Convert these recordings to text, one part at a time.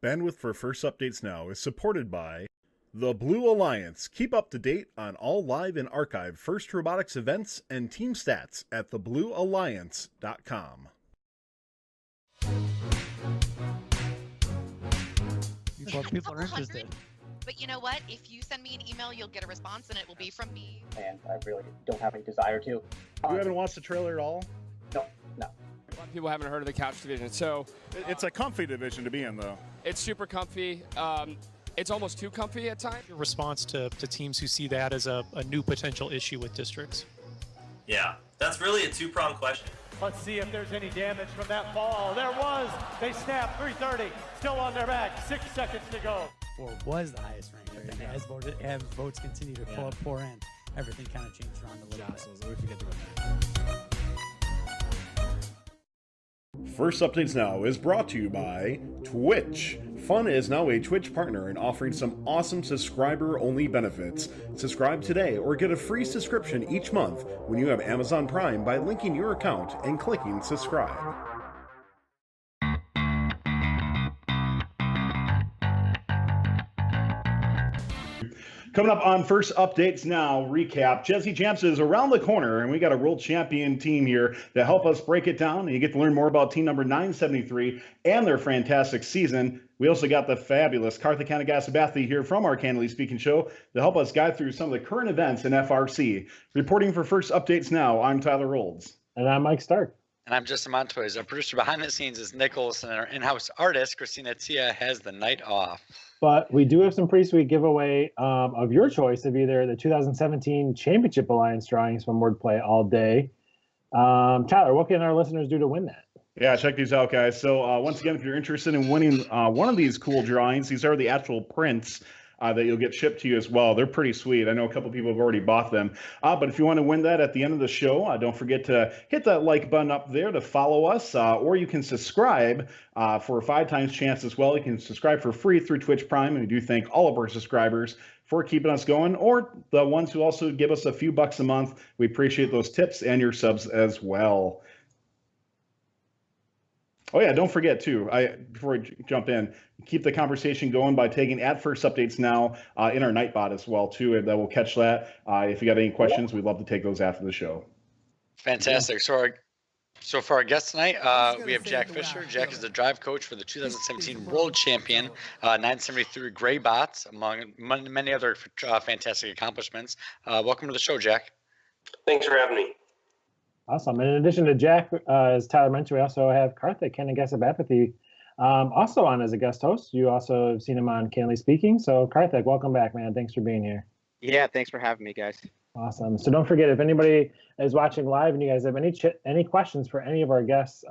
Bandwidth for First Updates Now is supported by the Blue Alliance. Keep up to date on all live and archived First Robotics events and team stats at thebluealliance.com. People are interested. But you know what? If you send me an email, you'll get a response, and it will be from me. And I really don't have any desire to. You haven't watched the trailer at all? No. A lot of people haven't heard of the couch division, so It's a comfy division to be in, though. it's super comfy. It's almost too comfy at times. Your response to teams who see that as a new potential issue with districts? Yeah, that's really a two-pronged question. Let's see if there's any damage from that fall. There was. They snapped 330. Still on their back. 6 seconds to go. Or was the highest ranked. And as votes continue to pour in, everything kind of changed around a little bit. So we forget to go back. First Updates Now is brought to you by Twitch. Fun is now a Twitch partner and offering some awesome subscriber-only benefits. Subscribe today or get a free subscription each month when you have Amazon Prime by linking your account and clicking subscribe. Coming up on First Updates Now recap, Chezy Champs is around the corner, and we got a world champion team here to help us break it down. And you get to learn more about team number 973 and their fantastic season. We also got the fabulous Karthik Kanagasabathy here from our Candidly Speaking show to help us guide through some of the current events in FRC. Reporting for First Updates Now, I'm Tyler Rolds. And I'm Mike Starke. And I'm Justin Montois. Our producer behind the scenes is Nik Olsen, and our in-house artist, Christina Tia, has the night off. But we do have some pre-sweet giveaway of your choice of either the 2017 Championship Alliance drawings from Wordplay All Day. Tyler, what can our listeners do to win that? Yeah, check these out, guys. So once again, if you're interested in winning one of these cool drawings, these are the actual prints that you'll get shipped to you as well. They're pretty sweet. I know a couple people have already bought them. But if you want to win that at the end of the show, don't forget to hit that like button up there to follow us, or you can subscribe for a 5 times chance as well. You can subscribe for free through Twitch Prime, and we do thank all of our subscribers for keeping us going, or the ones who also give us a few bucks a month. We appreciate those tips and your subs as well. Oh yeah, don't forget too, before we jump in, keep the conversation going by tagging at First Updates Now in our Nightbot as well too, and that will catch that. If you got any questions, we'd love to take those after the show. Fantastic. So for our guest tonight, we have Jack Fisher. Jack is the drive coach for the 2017 World Champion 973 Greybots, among many other fantastic accomplishments. Welcome to the show, Jack. Thanks for having me. Awesome. And in addition to Jack, as Tyler mentioned, we also have Karthik Kanagasabathy also on as a guest host. You also have seen him on Candidly Speaking. So Karthik, welcome back, man. Thanks for being here. Yeah, thanks for having me, guys. Awesome. So don't forget, if anybody is watching live and you guys have any questions for any of our guests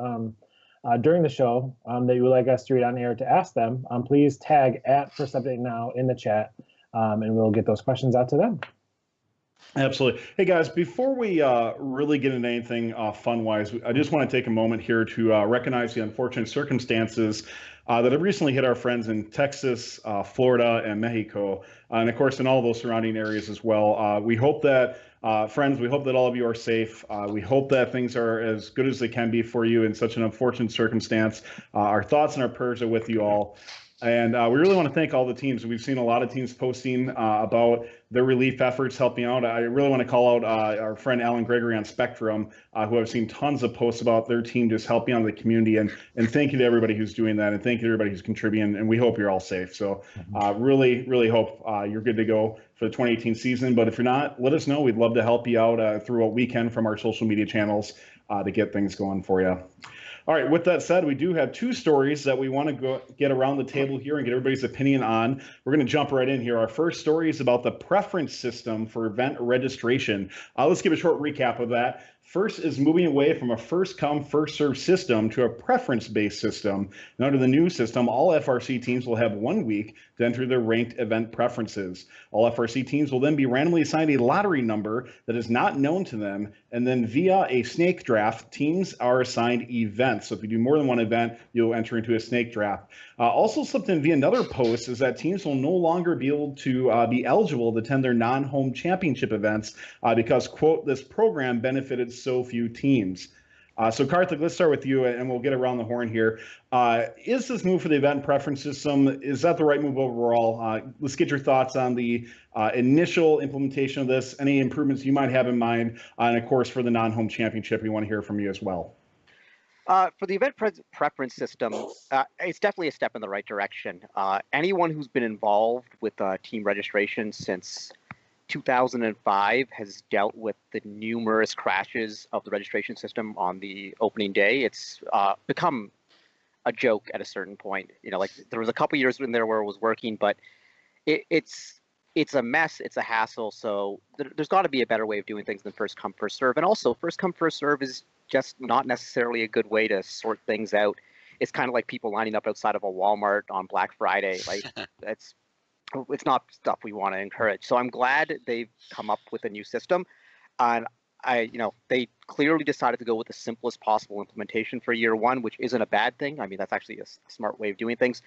during the show that you would like us to read on air to ask them, please tag at First Update Now in the chat, and we'll get those questions out to them. Absolutely. Hey guys, before we really get into anything fun-wise, I just want to take a moment here to recognize the unfortunate circumstances that have recently hit our friends in Texas, Florida, and Mexico, and of course in all those surrounding areas as well. We hope that, friends, we hope that all of you are safe. We hope that things are as good as they can be for you in such an unfortunate circumstance. Our thoughts and our prayers are with you all. And we really want to thank all the teams. We've seen a lot of teams posting about their relief efforts helping out. I really want to call out our friend Alan Gregory on Spectrum, who I've seen tons of posts about their team just helping out the community. And thank you to everybody who's doing that. And thank you to everybody who's contributing. And we hope you're all safe. So really, really hope you're good to go for the 2018 season. But if you're not, let us know. We'd love to help you out through what we can from our social media channels to get things going for you. All right, with that said, we do have 2 stories that we want to get around the table here and get everybody's opinion on. We're going to jump right in here. Our first story is about the preference system for event registration. Let's give a short recap of that. First is moving away from a first-come, first-served system to a preference-based system. And under the new system, all FRC teams will have 1 week to enter their ranked event preferences. All FRC teams will then be randomly assigned a lottery number that is not known to them, and then via a snake draft, teams are assigned events. So if you do more than 1 event, you'll enter into a snake draft. Also slipped in via another post is that teams will no longer be able to be eligible to attend their non-home championship events because, quote, this program benefited so few teams. So Karthik, let's start with you, and we'll get around the horn here. Is this move for the event preference system, is that the right move overall? Let's get your thoughts on the initial implementation of this, any improvements you might have in mind, and of course for the non-home championship, we want to hear from you as well. For the event preference system, it's definitely a step in the right direction. Anyone who's been involved with team registration since 2005 has dealt with the numerous crashes of the registration system on the opening day. It's become a joke at a certain point. You know, like there was a couple years in there where it was working, but it's a mess. It's a hassle. So there's got to be a better way of doing things than first come, first serve. And also, first come, first serve is just not necessarily a good way to sort things out. It's kind of like people lining up outside of a Walmart on Black Friday. Like it's not stuff we want to encourage. So I'm glad they've come up with a new system, and they clearly decided to go with the simplest possible implementation for year one, which isn't a bad thing. I mean, that's actually a smart way of doing things.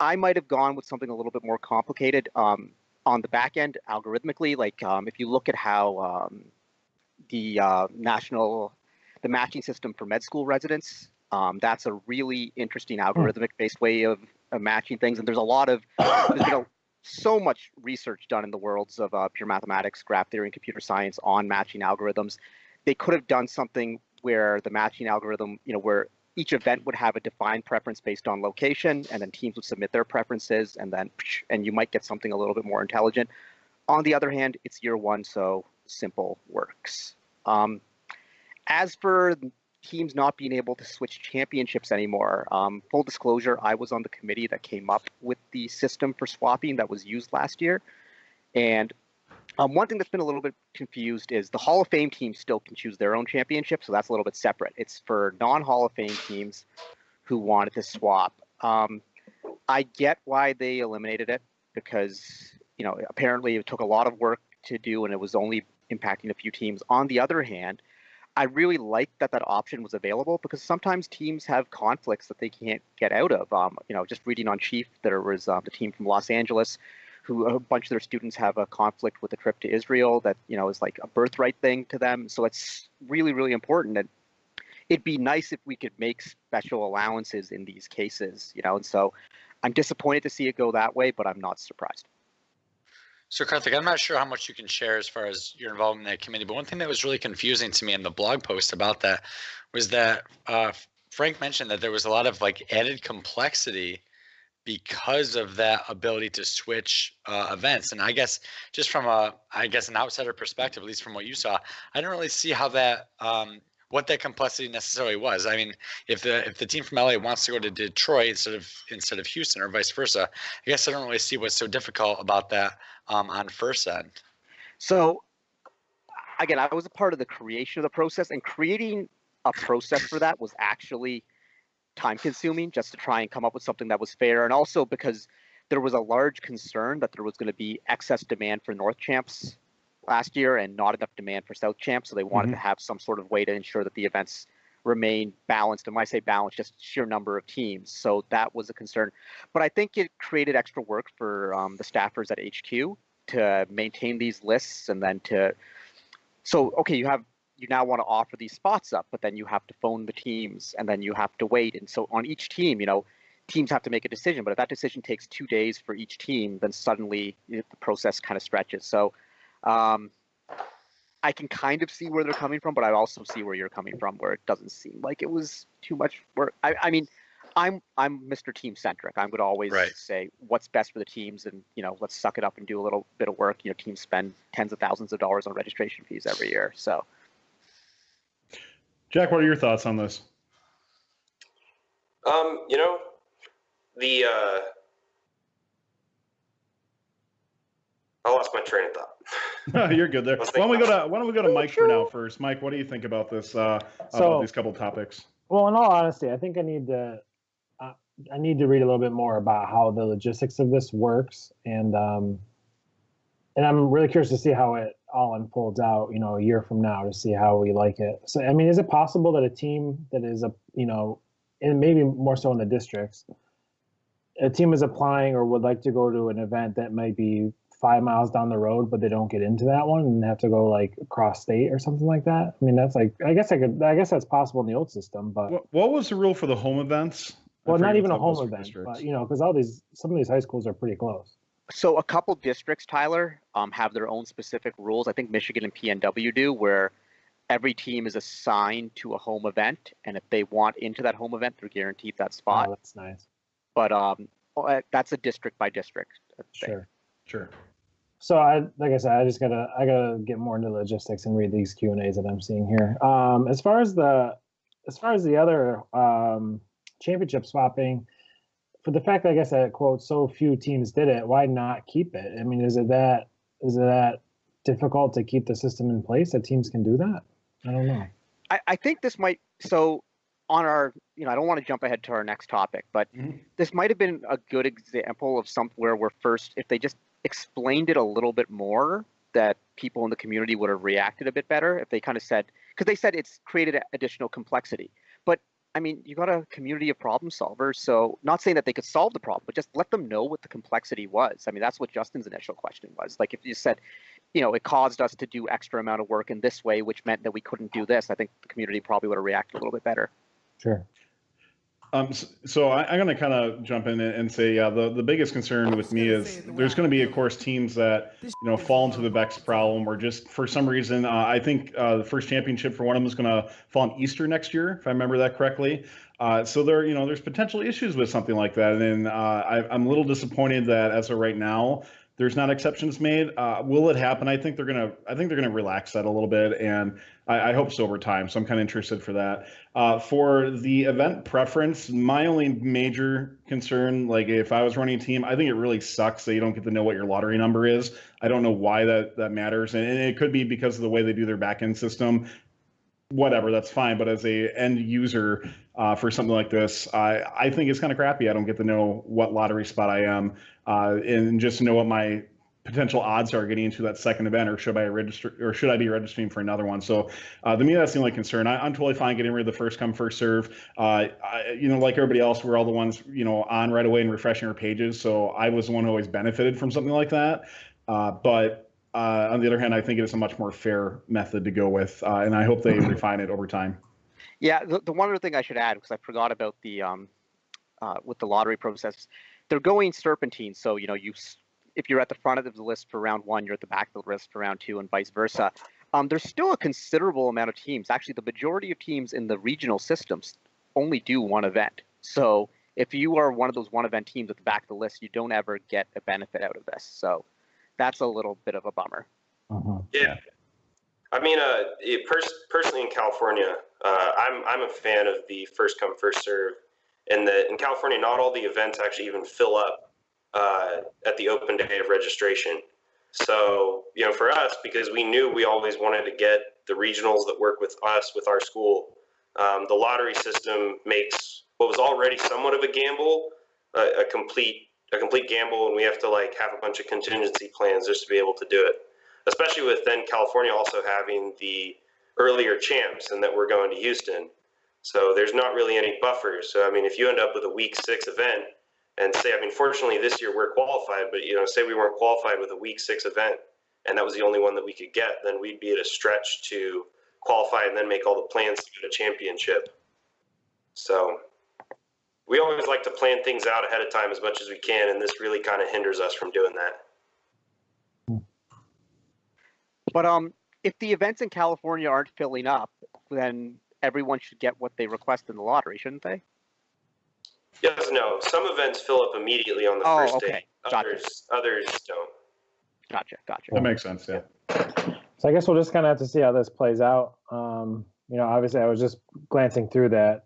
I might have gone with something a little bit more complicated on the back end algorithmically. Like if you look at how the matching system for med school residents, that's a really interesting algorithmic-based way of matching things. And there's been so much research done in the worlds of pure mathematics, graph theory, and computer science on matching algorithms. They could have done something where the matching algorithm, where each event would have a defined preference based on location, and then teams would submit their preferences, and you might get something a little bit more intelligent. On the other hand, it's year one, so simple works. As for teams not being able to switch championships anymore, full disclosure, I was on the committee that came up with the system for swapping that was used last year. And one thing that's been a little bit confused is the Hall of Fame teams still can choose their own championship, so that's a little bit separate. It's for non-Hall of Fame teams who wanted to swap. I get why they eliminated it because, apparently it took a lot of work to do and it was only impacting a few teams. On the other hand, I really like that option was available because sometimes teams have conflicts that they can't get out of. Just reading on Chief, there was the team from Los Angeles who a bunch of their students have a conflict with a trip to Israel that, is like a birthright thing to them. So it's really, really important. And it'd be nice if we could make special allowances in these cases, and so I'm disappointed to see it go that way, but I'm not surprised. So Karthik, I'm not sure how much you can share as far as your involvement in that committee, but one thing that was really confusing to me in the blog post about that was that Frank mentioned that there was a lot of added complexity because of that ability to switch events. And I guess just from an outsider perspective, at least from what you saw, I didn't really see how that what that complexity necessarily was. I mean, if the team from LA wants to go to Detroit instead of Houston or vice versa, I guess I don't really see what's so difficult about that on first end. So again, I was a part of the creation of the process, and creating a process for that was actually time consuming just to try and come up with something that was fair. And also because there was a large concern that there was going to be excess demand for North champs last year and not enough demand for South champs. So they wanted to have some sort of way to ensure that the events remain balanced. And when I say balanced, just sheer number of teams. So that was a concern. But I think it created extra work for the staffers at HQ to maintain these lists and then you now want to offer these spots up, but then you have to phone the teams and then you have to wait. And so on each team, teams have to make a decision, but if that decision takes 2 days for each team, then suddenly the process kind of stretches. So I can kind of see where they're coming from, but I also see where you're coming from, where it doesn't seem like it was too much work. I mean, I'm Mr. Team centric. I'm going to always say what's best for the teams, and let's suck it up and do a little bit of work. Teams spend tens of thousands of dollars on registration fees every year. So, Jack, what are your thoughts on this? I lost my train of thought. You're good there. Why don't we go to Mike for now first? Mike, what do you think about this? About these couple topics? Well, in all honesty, I think I need to read a little bit more about how the logistics of this works, and I'm really curious to see how it all unfolds out, a year from now, to see how we like it. So, I mean, is it possible that a team that is and maybe more so in the districts, a team is applying or would like to go to an event that might be 5 miles down the road, but they don't get into that one and have to go like across state or something like that. I mean, that's like, I guess that's possible in the old system, but What was the rule for the home events? well, not even a home event, but because some of these high schools are pretty close. So a couple districts, Tyler, have their own specific rules. I think Michigan and PNW do, where every team is assigned to a home event, and if they want into that home event, they're guaranteed that spot. Oh, that's nice. But that's a district by district thing. Sure. So like I said, I gotta get more into logistics and read these Q&As that I'm seeing here. As far as the other championship swapping, for the fact that I guess that quote so few teams did it, why not keep it? I mean, is it that difficult to keep the system in place that teams can do that? I don't know. I think this might on our, I don't want to jump ahead to our next topic, but this might have been a good example of somewhere where first, if they just explained it a little bit more, that people in the community would have reacted a bit better. If they kind of said, because they said it's created additional complexity. But I mean, you got a community of problem solvers, so not saying that they could solve the problem, but just let them know what the complexity was. I mean, that's what Justin's initial question was. Like if you said, it caused us to do extra amount of work in this way, which meant that we couldn't do this, I think the community probably would have reacted a little bit better. Sure. So I'm going to kind of jump in and say, the biggest concern with me is there's going to be, of course, teams that, fall into the Vex problem or just for some reason, I think the first championship for one of them is going to fall on Easter next year, if I remember that correctly. So there's potential issues with something like that. And I'm a little disappointed that as of right now, there's not exceptions made. Will it happen? I think they're gonna relax that a little bit, and I hope so over time. So I'm kind of interested for that. For the event preference, my only major concern, like if I was running a team, I think it really sucks that you don't get to know what your lottery number is. I don't know why that matters, and it could be because of the way they do their back end system. Whatever, that's fine. But as a end user for something like this, I think it's kind of crappy. I don't get to know what lottery spot I am, and just know what my potential odds are getting into that second event, or should I be registering for another one? So to me, that's the only concern. I'm totally fine getting rid of the first come first serve. Like everybody else, we're all the ones on right away and refreshing our pages. So I was the one who always benefited from something like that. But on the other hand, I think it is a much more fair method to go with, and I hope they refine it over time. Yeah, the one other thing I should add, because I forgot about the with the lottery process, they're going serpentine. So if you're at the front of the list for round one, you're at the back of the list for round two, and vice versa. There's still a considerable amount of teams. Actually, the majority of teams in the regional systems only do one event. So if you are one of those one event teams at the back of the list, you don't ever get a benefit out of this. So that's a little bit of a bummer. Yeah. I mean, personally in California, I'm a fan of the first come first serve, and in California, not all the events actually even fill up at the open day of registration. So for us, because we knew we always wanted to get the regionals that work with us with our school, the lottery system makes what was already somewhat of a gamble a complete gamble, and we have to have a bunch of contingency plans just to be able to do it. Especially with then California also having the earlier champs, and that we're going to Houston. So there's not really any buffers. So I mean, if you end up with a week 6 event, and say, fortunately this year we're qualified, but say we weren't qualified with a week 6 event, and that was the only one that we could get, then we'd be at a stretch to qualify and then make all the plans to get a championship. So we always like to plan things out ahead of time as much as we can, and this really kind of hinders us from doing that. But if the events in California aren't filling up, then everyone should get what they request in the lottery, shouldn't they? Yes, no. Some events fill up immediately on the first day. Gotcha. Others don't. Gotcha. That makes sense, yeah. So I guess we'll just kind of have to see how this plays out. Obviously, I was just glancing through that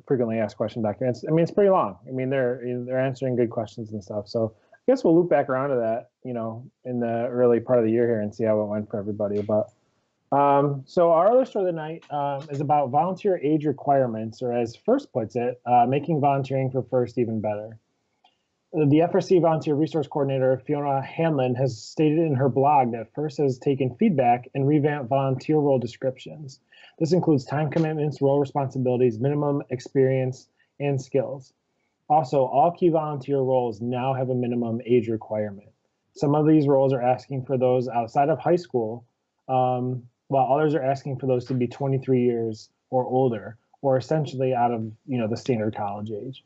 frequently asked question documents. I mean, it's pretty long. I mean, they're answering good questions and stuff. So I guess we'll loop back around to that, in the early part of the year here and see how it went for everybody. But so our other story of the night is about volunteer age requirements, or as First puts it, making volunteering for First even better. The FRC Volunteer Resource Coordinator, Fiona Hanlon, has stated in her blog that First has taken feedback and revamped volunteer role descriptions. This includes time commitments, role responsibilities, minimum experience, and skills. Also, all key volunteer roles now have a minimum age requirement. Some of these roles are asking for those outside of high school, while others are asking for those to be 23 years or older, or essentially out of the standard college age.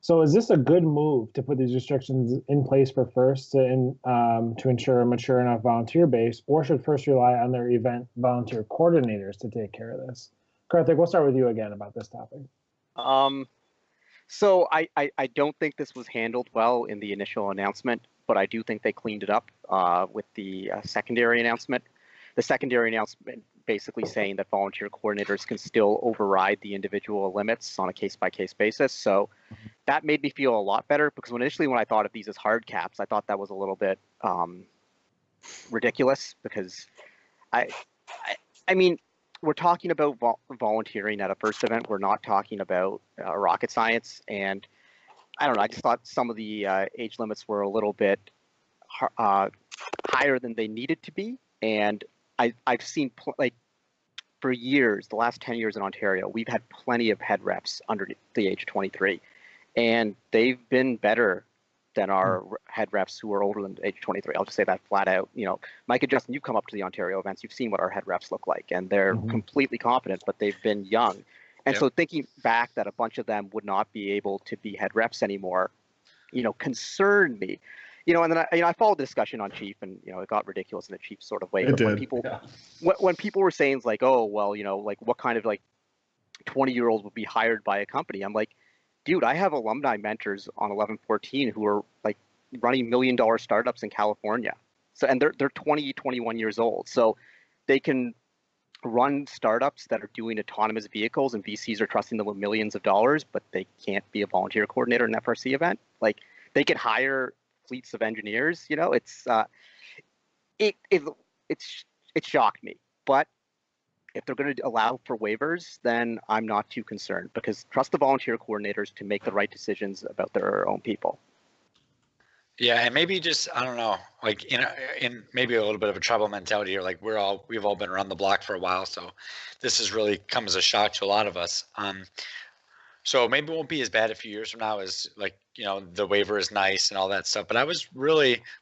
So is this a good move to put these restrictions in place for FIRST to ensure a mature enough volunteer base, or should FIRST rely on their event volunteer coordinators to take care of this? Karthik, we'll start with you again about this topic. So I don't think this was handled well in the initial announcement, but I do think they cleaned it up with the secondary announcement. The secondary announcement basically saying that volunteer coordinators can still override the individual limits on a case-by-case basis. So that made me feel a lot better, because initially when I thought of these as hard caps, I thought that was a little bit ridiculous, because I mean, we're talking about volunteering at a FIRST event. We're not talking about rocket science. And I don't know, I just thought some of the age limits were a little bit higher than they needed to be. And I've seen, for years, the last 10 years in Ontario, we've had plenty of head reps under the age of 23. And they've been better than our head reps who are older than the age of 23. I'll just say that flat out. Mike and Justin, you've come up to the Ontario events. You've seen what our head reps look like, and they're completely competent, but they've been young. And so thinking back that a bunch of them would not be able to be head reps anymore, concerned me. And then I followed the discussion on Chief, and it got ridiculous in a Chief sort of way. But when people were saying like, oh well, what kind of 20-year-olds would be hired by a company? I'm like, dude, I have alumni mentors on 1114 who are running $1 million startups in California. So, and they're 20, 21 years old. So they can run startups that are doing autonomous vehicles, and VCs are trusting them with millions of dollars, but they can't be a volunteer coordinator in an FRC event. They could hire fleets of engineers. It shocked me. But if they're going to allow for waivers, then I'm not too concerned, because trust the volunteer coordinators to make the right decisions about their own people. Yeah, and maybe just, I don't know, in maybe a little bit of a tribal mentality here. We've all been around the block for a while, so this has really come as a shock to a lot of us. So maybe it won't be as bad a few years from now as the waiver is nice and all that stuff. But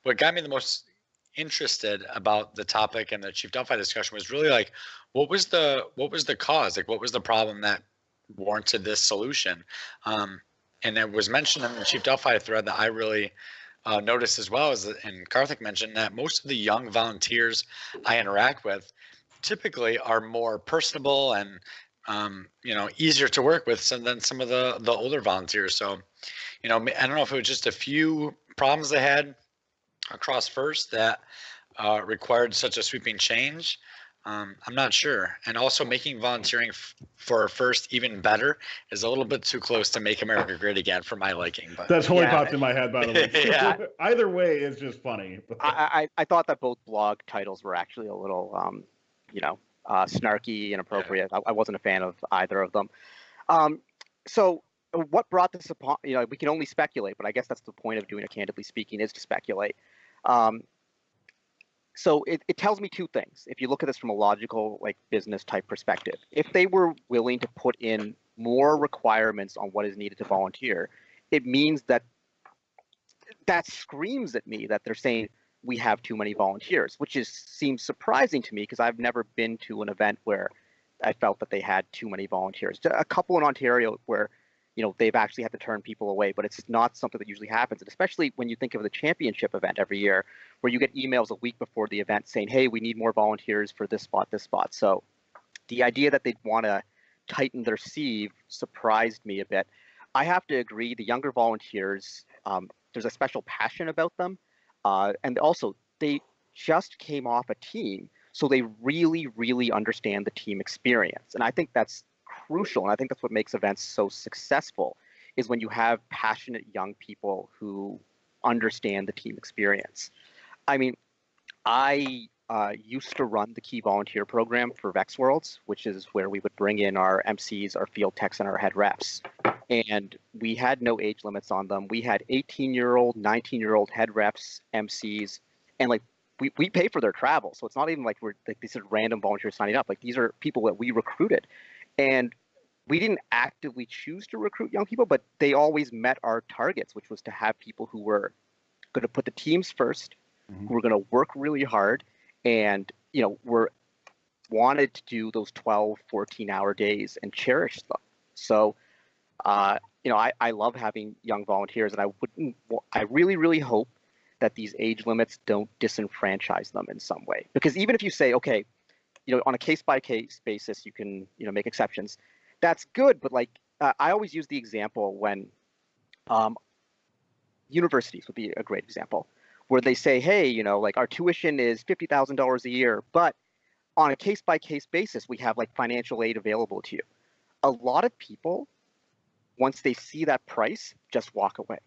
what got me the most interested about the topic and the Chief Delphi discussion was really what was the cause? What was the problem that warranted this solution? And it was mentioned in the Chief Delphi thread that I really noticed as well, and Karthik mentioned, that most of the young volunteers I interact with typically are more personable and easier to work with than some of the older volunteers. So, I don't know if it was just a few problems they had across FIRST that required such a sweeping change. I'm not sure. And also making volunteering for FIRST even better is a little bit too close to Make America Great Again for my liking. But that totally popped in my head, by the way. Either way, it's just funny. I thought that both blog titles were actually a little, snarky, inappropriate. I wasn't a fan of either of them. So what brought this upon? We can only speculate, but I guess that's the point of doing a Candidly Speaking, is to speculate. So it tells me two things. If you look at this from a logical, business type perspective, if they were willing to put in more requirements on what is needed to volunteer, it means that screams at me that they're saying we have too many volunteers, which seems surprising to me, because I've never been to an event where I felt that they had too many volunteers. A couple in Ontario where they've actually had to turn people away, but it's not something that usually happens. And especially when you think of the championship event every year, where you get emails a week before the event saying, hey, we need more volunteers for this spot. So the idea that they'd want to tighten their sieve surprised me a bit. I have to agree, the younger volunteers, there's a special passion about them. And also, they just came off a team, so they really, really understand the team experience. And I think that's crucial, and I think that's what makes events so successful, is when you have passionate young people who understand the team experience. I mean, I used to run the Key Volunteer program for Vex Worlds, which is where we would bring in our MCs, our field techs, and our head reps. And we had no age limits on them. We had 18-year-old, 19-year-old head reps, MCs, and we pay for their travel. So it's not even we're these are random volunteers signing up. These are people that we recruited. And we didn't actively choose to recruit young people, but they always met our targets, which was to have people who were going to put the teams first, who are going to work really hard, and we're wanted to do those 12, 14-hour days and cherish them. So, I love having young volunteers, and I really, really hope that these age limits don't disenfranchise them in some way. Because even if you say, okay, on a case-by-case basis, you can, make exceptions, that's good. But I always use the example when universities would be a great example, where they say, hey, our tuition is $50,000 a year, but on a case-by-case basis, we have financial aid available to you. A lot of people, once they see that price, just walk away.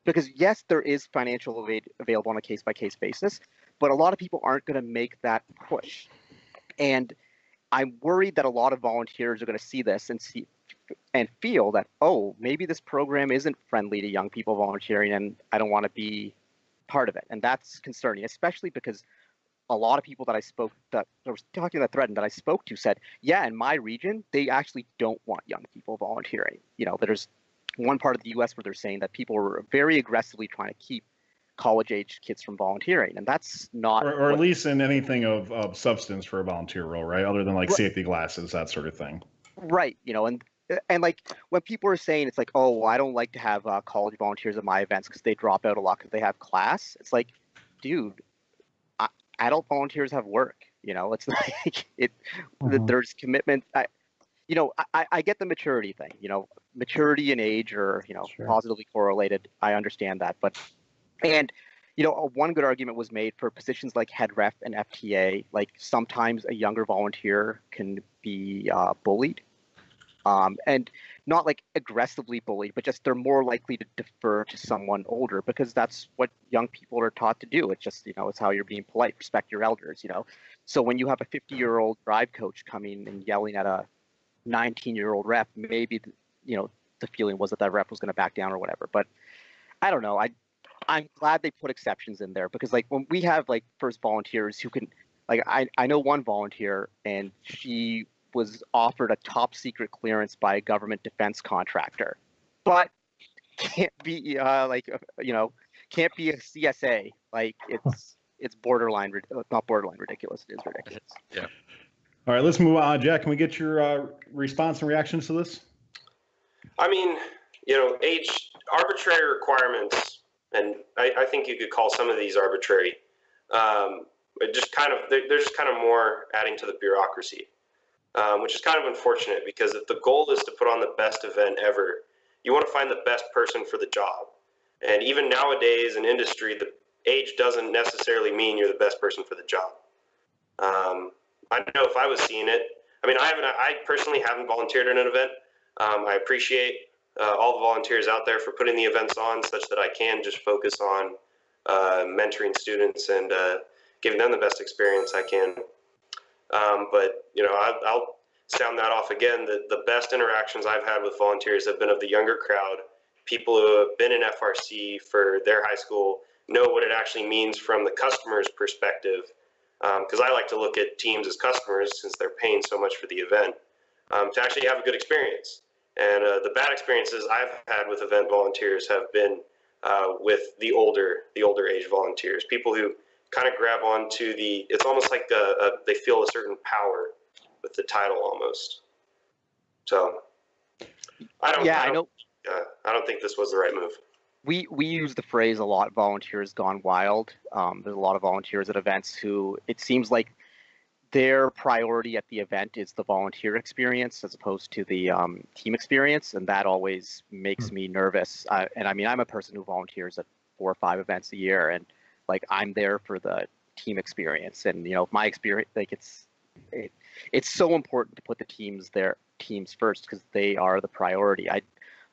Because yes, there is financial aid available on a case-by-case basis, but a lot of people aren't going to make that push. And I'm worried that a lot of volunteers are going to see this and feel that, oh, maybe this program isn't friendly to young people volunteering, and I don't want to be part of it. And that's concerning, especially because a lot of people that I spoke that I was talking to that thread and that I spoke to said, yeah, in my region, they actually don't want young people volunteering. There's one part of the U.S. where they're saying that people are very aggressively trying to keep college-age kids from volunteering, and that's not. Or at least in anything of substance for a volunteer role, right? Other than safety glasses, that sort of thing. Right, and when people are saying it's oh, well, I don't like to have college volunteers at my events because they drop out a lot because they have class. It's dude, adult volunteers have work. It's there's commitment. I get the maturity thing. Maturity and age are Sure. positively correlated. I understand that, and one good argument was made for positions like head ref and FTA. Sometimes a younger volunteer can be bullied. And not aggressively bullied, but just they're more likely to defer to someone older because that's what young people are taught to do. It's just, it's how you're being polite, respect your elders, So when you have a 50-year-old drive coach coming and yelling at a 19-year-old rep, maybe, the feeling was that rep was going to back down or whatever. But I don't know. I'm glad they put exceptions in there because when we have first volunteers who can, I know one volunteer and she was offered a top secret clearance by a government defense contractor, but can't be can't be a CSA. It's borderline, not borderline ridiculous. It is ridiculous. Yeah. All right, let's move on. Jack, can we get your response and reactions to this? I mean, age arbitrary requirements, and I think you could call some of these arbitrary. They're just kind of more adding to the bureaucracy. Which is kind of unfortunate because if the goal is to put on the best event ever, you want to find the best person for the job. And even nowadays in industry, the age doesn't necessarily mean you're the best person for the job. I know if I was seeing it, I personally haven't volunteered in an event. I appreciate all the volunteers out there for putting the events on such that I can just focus on mentoring students and giving them the best experience I can. But I'll sound that off again. The best interactions I've had with volunteers have been of the younger crowd, people who have been in FRC for their high school, know what it actually means from the customer's perspective. Because I like to look at teams as customers since they're paying so much for the event, to actually have a good experience. And the bad experiences I've had with event volunteers have been with the older age volunteers, people who kind of grab onto it's almost like they feel a certain power with the title almost. So I don't think this was the right move. We use the phrase a lot, volunteers gone wild. There's a lot of volunteers at events who it seems like their priority at the event is the volunteer experience as opposed to the team experience. And that always makes me nervous. And I'm a person who volunteers at 4 or 5 events a year, and I'm there for the team experience. And my experience, it's so important to put the teams first because they are the priority. I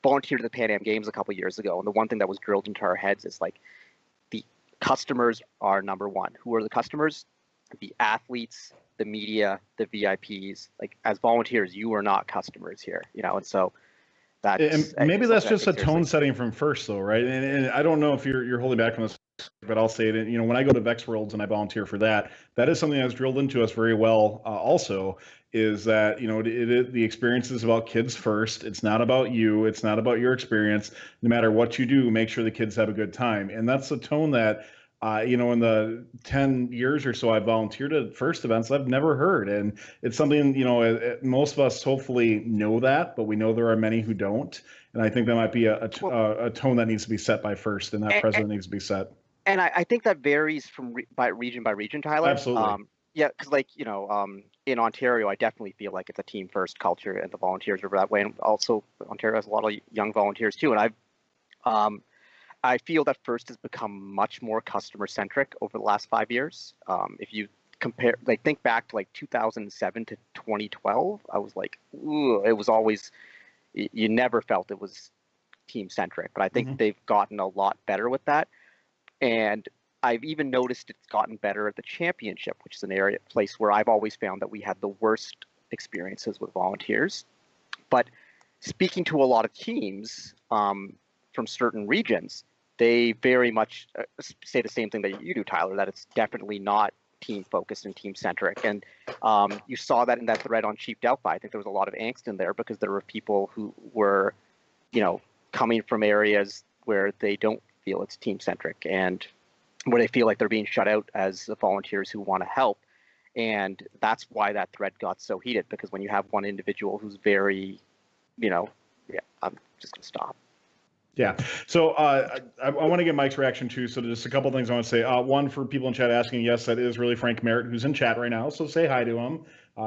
volunteered at the Pan Am Games a couple years ago, and the one thing that was drilled into our heads is the customers are number one. Who are the customers? The athletes, the media, the VIPs. As volunteers, you are not customers here, and so that's maybe that's just a tone setting from first, though, right? And I don't know if you're holding back on this, but I'll say it. When I go to Vex Worlds and I volunteer for that is something that's drilled into us very well. Also, is that the experience is about kids first. It's not about you. It's not about your experience. No matter what you do, make sure the kids have a good time. And that's the tone that in the 10 years or so I volunteered at first events, I've never heard. And it's something, most of us hopefully know that, but we know there are many who don't. And I think that might be a tone that needs to be set by first, and that precedent needs to be set. And I think that varies from by region, Tyler. Absolutely. Yeah, because in Ontario, I definitely feel like it's a team first culture, and the volunteers are that way. And also, Ontario has a lot of young volunteers too. And I feel that First has become much more customer centric over the last 5 years. If you compare, think back to 2007 to 2012, I was like, ooh, it was always, you never felt it was team centric. But I think they've gotten a lot better with that. And I've even noticed it's gotten better at the championship, which is an place where I've always found that we had the worst experiences with volunteers. But speaking to a lot of teams from certain regions, they very much say the same thing that you do, Tyler, that it's definitely not team focused and team centric. And you saw that in that thread on Chief Delphi. I think there was a lot of angst in there because there were people who were, coming from areas where they don't feel it's team centric and where they feel like they're being shut out as the volunteers who want to help. And that's why that thread got so heated, because when you have one individual who's very, I'm just going to stop. Yeah. So I want to get Mike's reaction too. So just a couple things I want to say. One, for people in chat asking, yes, that is really Frank Merritt, who's in chat right now. So say hi to him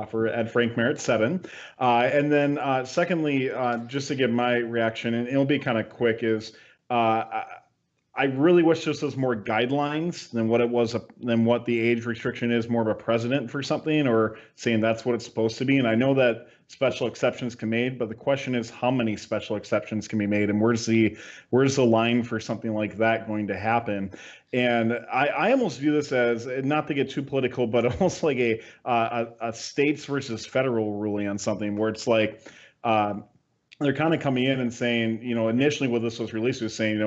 for at Frank Merritt 7. And then secondly, just to give my reaction, and it'll be kind of quick, is I really wish this was more guidelines than what the age restriction is, more of a precedent for something, or saying that's what it's supposed to be. And I know that special exceptions can be made, but the question is how many special exceptions can be made, and where's the line for something like that going to happen? And I almost view this as, not to get too political, but almost like a states versus federal ruling on something where it's like, they're kind of coming in and saying, initially when this was released, it was saying,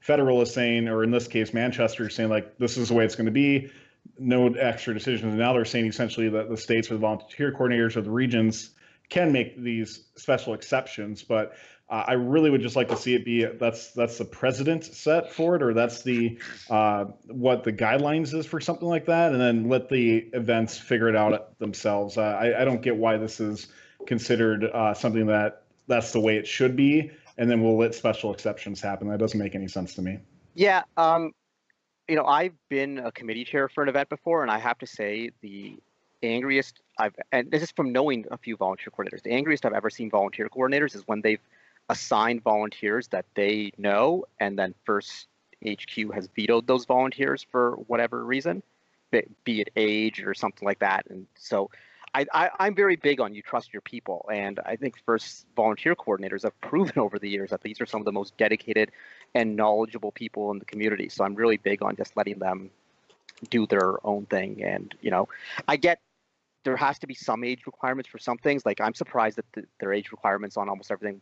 federal is saying, or in this case, Manchester is saying, like, this is the way it's going to be, no extra decisions. And now they're saying essentially that the states or the volunteer coordinators or the regions can make these special exceptions. But I really would just like to see it be that's the precedent set for it, or that's the what the guidelines is for something like that, and then let the events figure it out themselves. I don't get why this is considered something that's the way it should be, and then we'll let special exceptions happen. That doesn't make any sense to me. Yeah, I've been a committee chair for an event before, and I have to say the angriest and this is from knowing a few volunteer coordinators, the angriest I've ever seen volunteer coordinators is when they've assigned volunteers that they know, and then First HQ has vetoed those volunteers for whatever reason, be it age or something like that. And so I'm very big on you trust your people, and I think First volunteer coordinators have proven over the years that these are some of the most dedicated and knowledgeable people in the community. So I'm really big on just letting them do their own thing. And I get there has to be some age requirements for some things. Like, I'm surprised that their age requirements on almost everything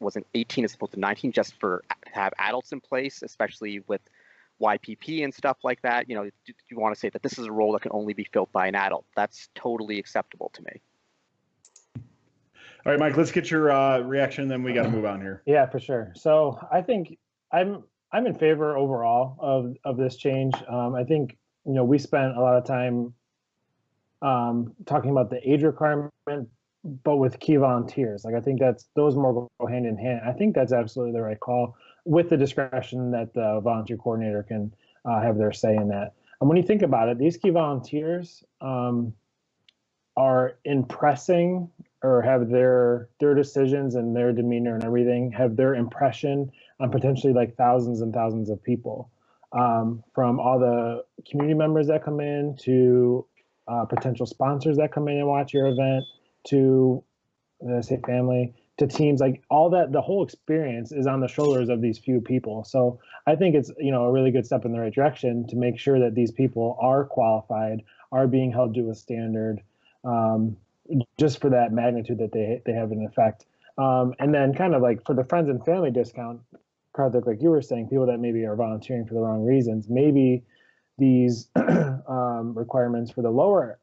wasn't 18 as opposed to 19, just to have adults in place, especially with YPP and stuff like that. You want to say that this is a role that can only be filled by an adult. That's totally acceptable to me. All right, Mike, let's get your reaction, then we got to move on here. Yeah, for sure. So I think I'm in favor overall of this change. I think we spent a lot of time talking about the age requirement, but with key volunteers. Like, I think those more go hand in hand. I think that's absolutely the right call, with the discretion that the volunteer coordinator can have their say in that. And when you think about it, these key volunteers are impressing, or have their decisions and their demeanor and everything, have their impression on potentially like thousands and thousands of people, from all the community members that come in to potential sponsors that come in and watch your event, to family, to teams. Like, all that, the whole experience is on the shoulders of these few people. So I think it's a really good step in the right direction to make sure that these people are qualified, are being held to a standard, just for that magnitude that they have an effect. And then kind of like for the friends and family discount, Karthik, like you were saying, people that maybe are volunteering for the wrong reasons, maybe these requirements for the lower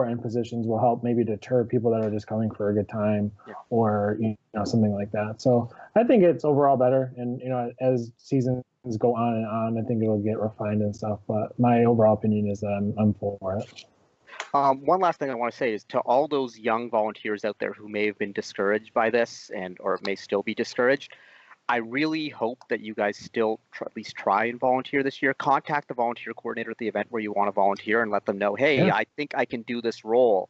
end positions will help maybe deter people that are just coming for a good time, or something like that. So I think it's overall better. And as seasons go on and on, I think it'll get refined and stuff. But my overall opinion is I'm for it. One last thing I want to say is to all those young volunteers out there who may have been discouraged by this or may still be discouraged, I really hope that you guys still at least try and volunteer this year. Contact the volunteer coordinator at the event where you want to volunteer and let them know, hey, I think I can do this role,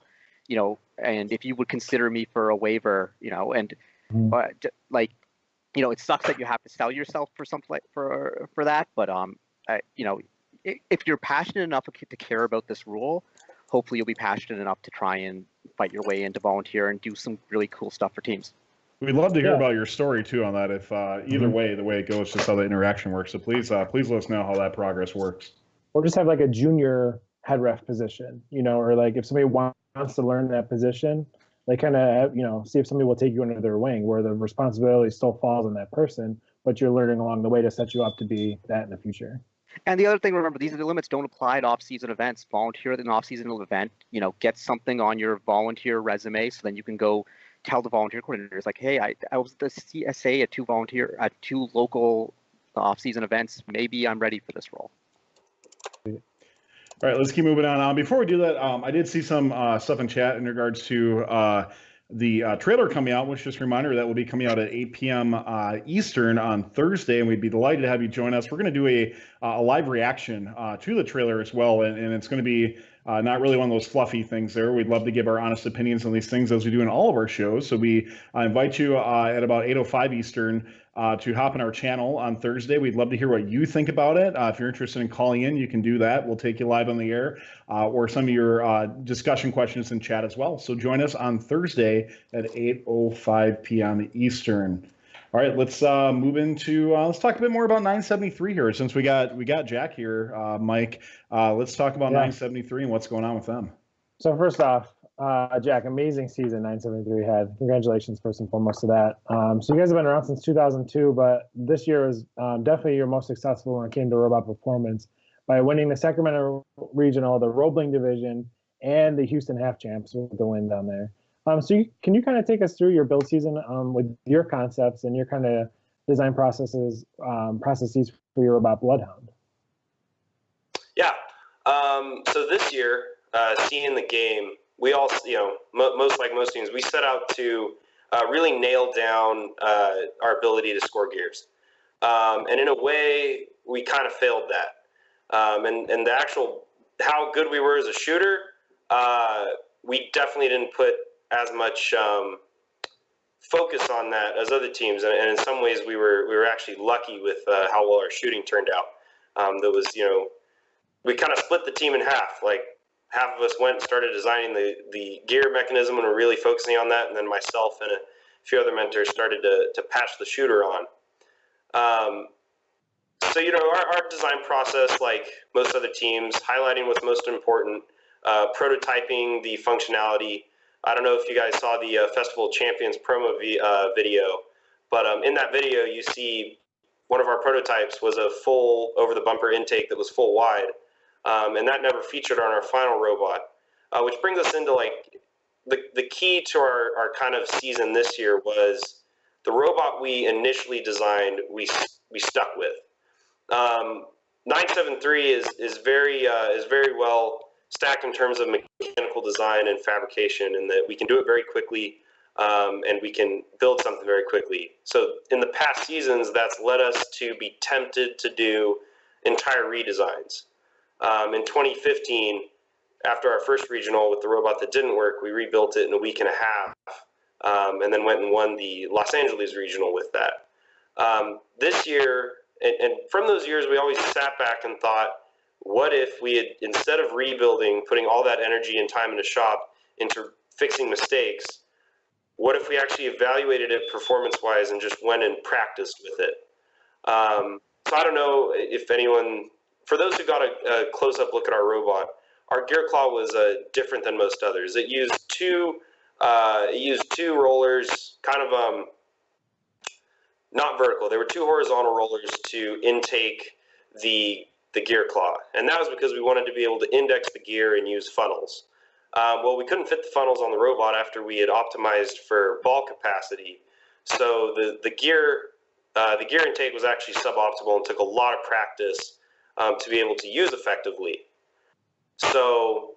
and if you would consider me for a waiver, and it sucks that you have to sell yourself for something for that, but if you're passionate enough to care about this rule, hopefully you'll be passionate enough to try and fight your way into volunteer and do some really cool stuff for teams. We'd love to hear about your story too on that. If either way, the way it goes, just how the interaction works. So please let us know how that progress works. Or just have like a junior head ref position, or like if somebody wants to learn that position, like kind of, see if somebody will take you under their wing where the responsibility still falls on that person, but you're learning along the way to set you up to be that in the future. And the other thing, remember, these are the limits don't apply to off-season events. Volunteer at an off-season event, get something on your volunteer resume so then you can go tell the volunteer coordinators, like, hey, I was the CSA at two local off-season events. Maybe I'm ready for this role. All right, let's keep moving on. Before we do that, I did see some stuff in chat in regards to the trailer coming out, which just a reminder that will be coming out at 8 p.m. Eastern on Thursday, and we'd be delighted to have you join us. We're going to do a live reaction to the trailer as well, and it's going to be not really one of those fluffy things there. We'd love to give our honest opinions on these things as we do in all of our shows. So we invite you at about 8:05 Eastern to hop in our channel on Thursday. We'd love to hear what you think about it. If you're interested in calling in, you can do that. We'll take you live on the air or some of your discussion questions in chat as well. So join us on Thursday at 8:05 p.m. Eastern. All right, let's move into let's talk a bit more about 973 here. Since we got Jack here, Mike, let's talk about 973 and what's going on with them. So first off, Jack, amazing season 973 had. Congratulations first and foremost to that. So you guys have been around since 2002, but this year was definitely your most successful when it came to robot performance by winning the Sacramento Regional, the Roebling Division, and the Houston Half Champs with the win down there. So can you kind of take us through your build season with your concepts and your kind of design processes for your robot Bloodhound? Yeah. So this year, seeing the game, we all, most teams, we set out to really nail down our ability to score gears. And in a way, we kind of failed that. And the actual, how good we were as a shooter, we definitely didn't put as much focus on that as other teams, and in some ways we were actually lucky with how well our shooting turned out. There was, we kind of split the team in half. Like half of us went and started designing the gear mechanism and were really focusing on that, and then myself and a few other mentors started to patch the shooter on. So our design process, like most other teams, highlighting what's most important, prototyping the functionality. I don't know if you guys saw the Festival of Champions promo video, but in that video you see one of our prototypes was a full over-the-bumper intake that was full wide, and that never featured on our final robot, which brings us into like the key to our kind of season this year was the robot we initially designed we stuck with. 973 is very well stacked in terms of mechanical design and fabrication, and that we can do it very quickly, and we can build something very quickly. So in the past seasons, that's led us to be tempted to do entire redesigns. In 2015, after our first regional with the robot that didn't work, we rebuilt it in a week and a half, and then went and won the Los Angeles regional with that. This year, and from those years, we always sat back and thought, what if we had, instead of rebuilding, putting all that energy and time in the shop into fixing mistakes, what if we actually evaluated it performance-wise and just went and practiced with it? So I don't know if anyone, for those who got a close-up look at our robot, our gear claw was different than most others. It used two rollers, kind of not vertical. There were two horizontal rollers to intake the gear claw, and that was because we wanted to be able to index the gear and use funnels. Well, we couldn't fit the funnels on the robot after we had optimized for ball capacity, so the gear the gear intake was actually suboptimal and took a lot of practice to be able to use effectively. So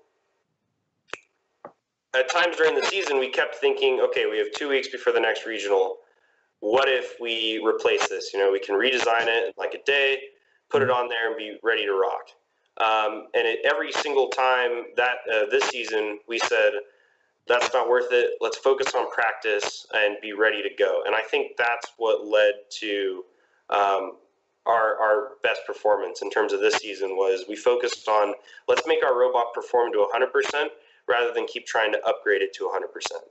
at times during the season, we kept thinking, okay, we have 2 weeks before the next regional. What if we replace this? You know, we can redesign it in like a day, put it on there, and be ready to rock. Every single time that this season, we said, that's not worth it. Let's focus on practice and be ready to go. And I think that's what led to our best performance in terms of this season was we focused on let's make our robot perform to 100% rather than keep trying to upgrade it to 100%.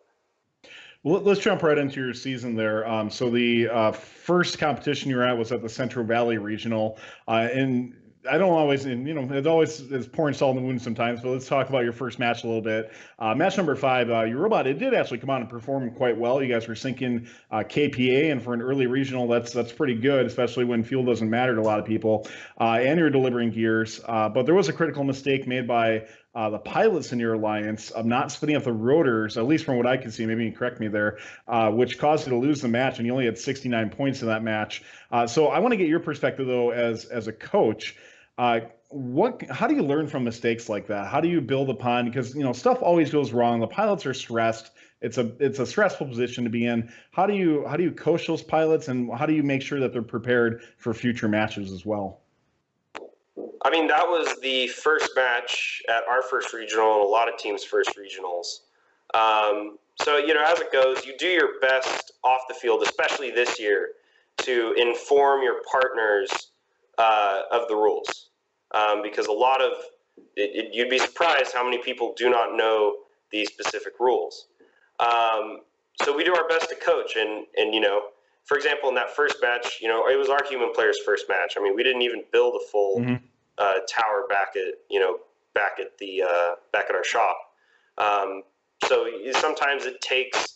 Well, let's jump right into your season there. So the first competition you were at was at the Central Valley Regional, and I don't always, and it always is pouring salt in the wound sometimes, but let's talk about your first match a little bit. Match number 5, your robot, it did actually come out and perform quite well. You guys were sinking KPA, and for an early regional, that's pretty good, especially when fuel doesn't matter to a lot of people. And you're delivering gears, but there was a critical mistake made by the pilots in your alliance of not splitting up the rotors, at least from what I can see, maybe you can correct me there, which caused you to lose the match, and you only had 69 points in that match. So I want to get your perspective, though, as a coach. How do you learn from mistakes like that? How do you build upon, because stuff always goes wrong. The pilots are stressed. It's a stressful position to be in. How do you coach those pilots, and how do you make sure that they're prepared for future matches as well? I mean, that was the first match at our first regional and a lot of teams' first regionals. So as it goes, you do your best off the field, especially this year, to inform your partners of the rules. Because a lot of you'd be surprised how many people do not know these specific rules. So we do our best to coach, and for example, in that first match, it was our human player's first match. I mean, we didn't even build a full tower back at our shop. So sometimes it takes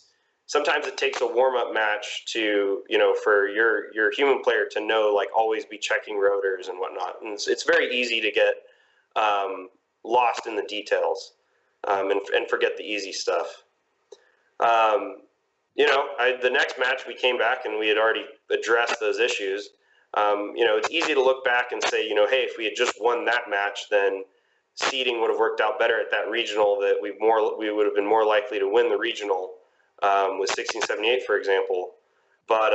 a warm-up match to, for your human player to know, like, always be checking rotors and whatnot. And it's very easy to get lost in the details and forget the easy stuff. The next match we came back and we had already addressed those issues. It's easy to look back and say, hey, if we had just won that match, then seeding would have worked out better at that regional, that we would have been more likely to win the regional. With 1678, for example. But,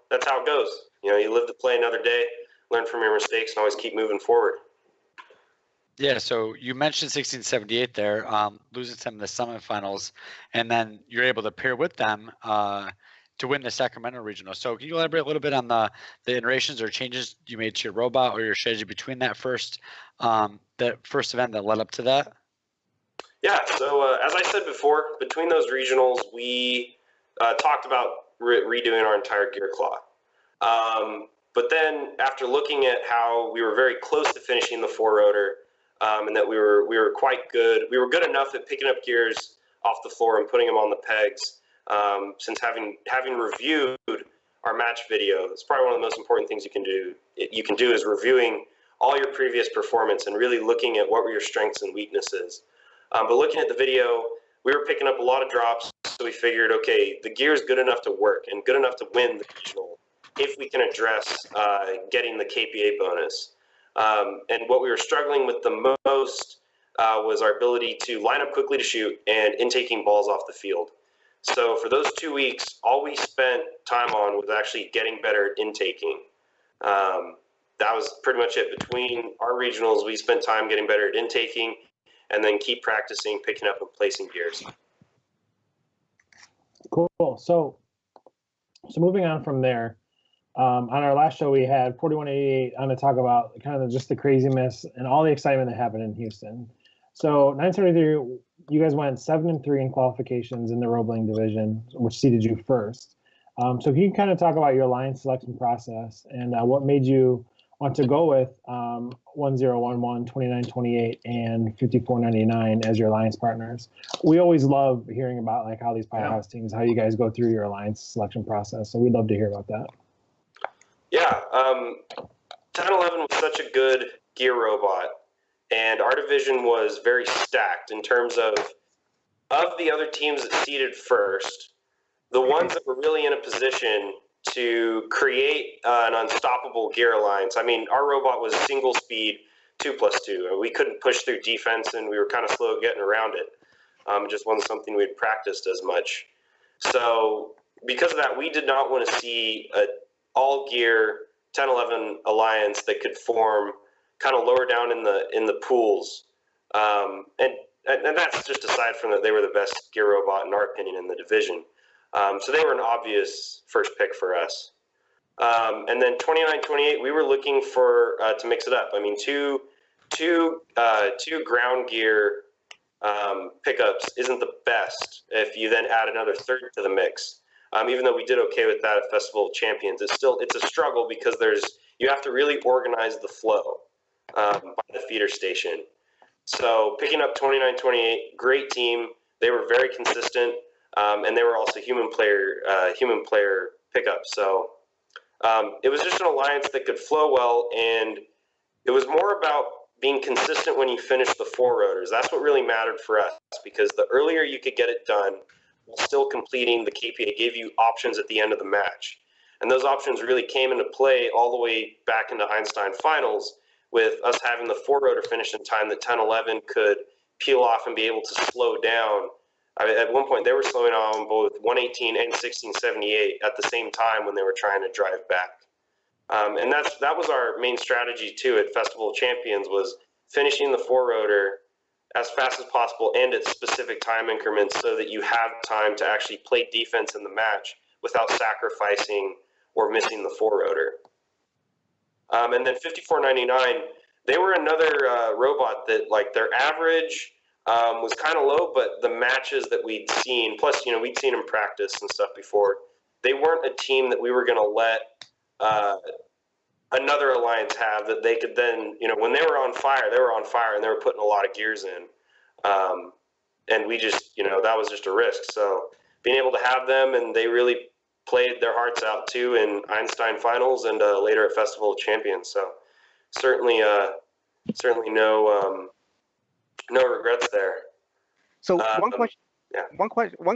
that's how it goes. You live to play another day, learn from your mistakes, and always keep moving forward. Yeah, so you mentioned 1678 there, losing them in the semifinals, and then you're able to pair with them to win the Sacramento Regional. So can you elaborate a little bit on the iterations or changes you made to your robot or your strategy between that first event that led up to that? Yeah, so as I said before, between those regionals, we talked about redoing our entire gear claw. But then after looking at how we were very close to finishing the 4-rotor, and that we were quite good, we were good enough at picking up gears off the floor and putting them on the pegs. Since having reviewed our match video, it's probably one of the most important things you can do is reviewing all your previous performance and really looking at what were your strengths and weaknesses. But looking at the video, we were picking up a lot of drops, so we figured, okay, the gear is good enough to work and good enough to win the regional if we can address getting the KPA bonus. And what we were struggling with the most was our ability to line up quickly to shoot and intaking balls off the field. So for those 2 weeks, all we spent time on was actually getting better at intaking. That was pretty much it. Between our regionals, we spent time getting better at intaking, and then keep practicing, picking up and placing gears. Cool. So moving on from there, on our last show we had 4188 on to talk about kind of just the craziness and all the excitement that happened in Houston. So 973, you guys went 7-3 in qualifications in the Roebling division, which seeded you first. So can you kind of talk about your alliance selection process and what made you want to go with 1011, 2928, and 5499 as your alliance partners? We always love hearing about like how these powerhouse teams, how you guys go through your alliance selection process. So we'd love to hear about that. Yeah, 1011 was such a good gear robot, and our division was very stacked in terms of the other teams that seeded first. the ones that were really in a position to create an unstoppable gear alliance. I mean, our robot was single speed 2+2. We couldn't push through defense, and we were kind of slow getting around it. It just wasn't something we'd practiced as much. So because of that, we did not want to see an all-gear 10-11 alliance that could form kind of lower down in the pools. And that's just aside from that they were the best gear robot, in our opinion, in the division. So they were an obvious first pick for us. And then 29-28, we were looking for to mix it up. I mean, two ground gear pickups isn't the best if you then add another third to the mix. Even though we did okay with that at Festival of Champions, it's a struggle because you have to really organize the flow by the feeder station. So picking up 29-28, great team. They were very consistent, and they were also human player pickups. So it was just an alliance that could flow well, and it was more about being consistent when you finish the four rotors. That's what really mattered for us, because the earlier you could get it done while still completing the KPI gave you options at the end of the match. And those options really came into play all the way back into Einstein Finals, with us having the four rotor finish in time that 10-11 could peel off and be able to slow down. I mean, at one point, they were slowing on both 118 and 1678 at the same time when they were trying to drive back. And that was our main strategy, too, at Festival of Champions, was finishing the four rotor as fast as possible and at specific time increments so that you have time to actually play defense in the match without sacrificing or missing the four rotor. And then 5499, they were another robot that, like, their average was kind of low, but the matches that we'd seen, plus, we'd seen them practice and stuff before, they weren't a team that we were going to let another alliance have, that they could then, when they were on fire, and they were putting a lot of gears in. And we just, that was just a risk. So being able to have them, and they really played their hearts out too in Einstein Finals and later at Festival of Champions. So certainly no regrets there. So one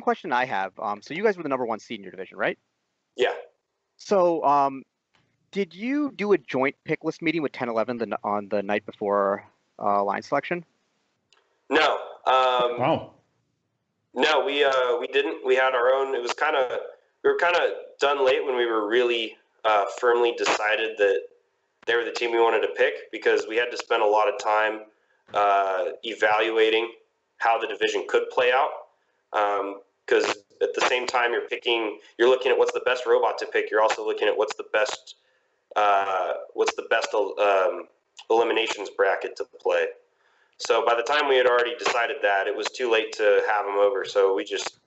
question I have. So you guys were the number one seed in your division, right? Yeah. So did you do a joint pick list meeting with 10-11 on the night before line selection? No. Wow. No, we didn't. We had our own. We were kind of done late when we were really firmly decided that they were the team we wanted to pick, because we had to spend a lot of time evaluating how the division could play out. Because at the same time you're looking at what's the best robot to pick. You're also looking at what's the best eliminations bracket to play. So by the time we had already decided that, it was too late to have them over. So we just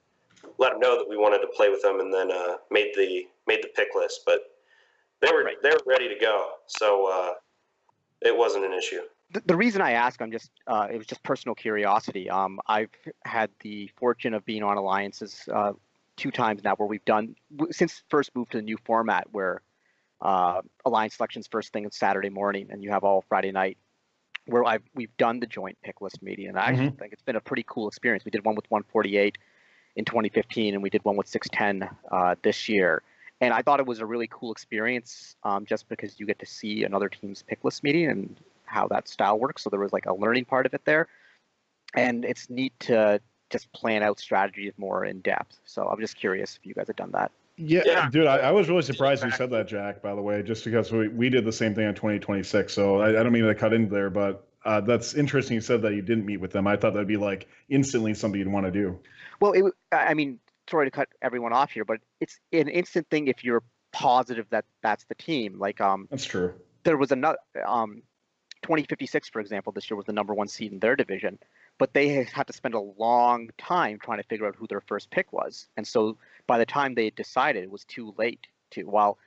let them know that we wanted to play with them, and then made the pick list. But they were ready to go, so it wasn't an issue. The reason I ask, it was just personal curiosity. I've had the fortune of being on alliances 2 times now, where we've done, since first moved to the new format, where alliance selections first thing on Saturday morning, and you have all Friday night, where we've done the joint pick list meeting, and I actually think it's been a pretty cool experience. We did one with 148 in 2015, and we did one with 610 this year. And I thought it was a really cool experience, just because you get to see another team's pick list meeting and how that style works. So there was like a learning part of it there. And it's neat to just plan out strategies more in depth. So I'm just curious if you guys have done that. Yeah, dude, I was really surprised you said that, Jack, by the way, just because we did the same thing in 2026. So I don't mean to cut into there, but that's interesting you said that you didn't meet with them. I thought that'd be like instantly something you'd want to do. Well, sorry to cut everyone off here, but it's an instant thing if you're positive that that's the team. Like, that's true. There was another 2056, for example, this year was the number one seed in their division, but they had to spend a long time trying to figure out who their first pick was. And so by the time they decided, it was too late to. While,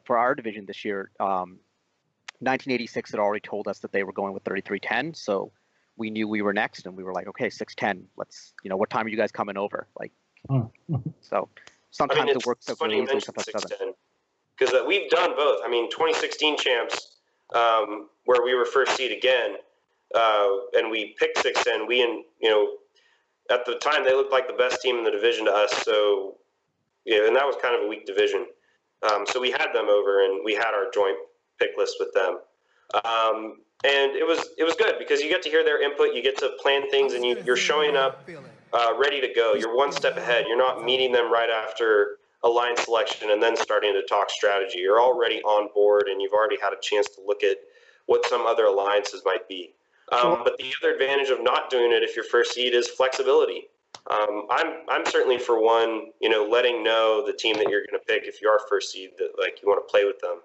for our division this year, 1986 had already told us that they were going with 3310. So we knew we were next, and we were like, okay, 610, let's, what time are you guys coming over? Like, so sometimes it works out really easily. Because we've done both. 2016 champs, where we were first seed again, and we picked 610. At the time they looked like the best team in the division to us. So, and that was kind of a weak division. So we had them over, and we had our joint pick list with them. And it was good because you get to hear their input, you get to plan things, and you're showing up ready to go. You're one step ahead. You're not meeting them right after a line selection and then starting to talk strategy. You're already on board, and you've already had a chance to look at what some other alliances might be. But the other advantage of not doing it if you're first seed is flexibility. I'm certainly for one, letting know the team that you're going to pick if you are first seed that like you want to play with them.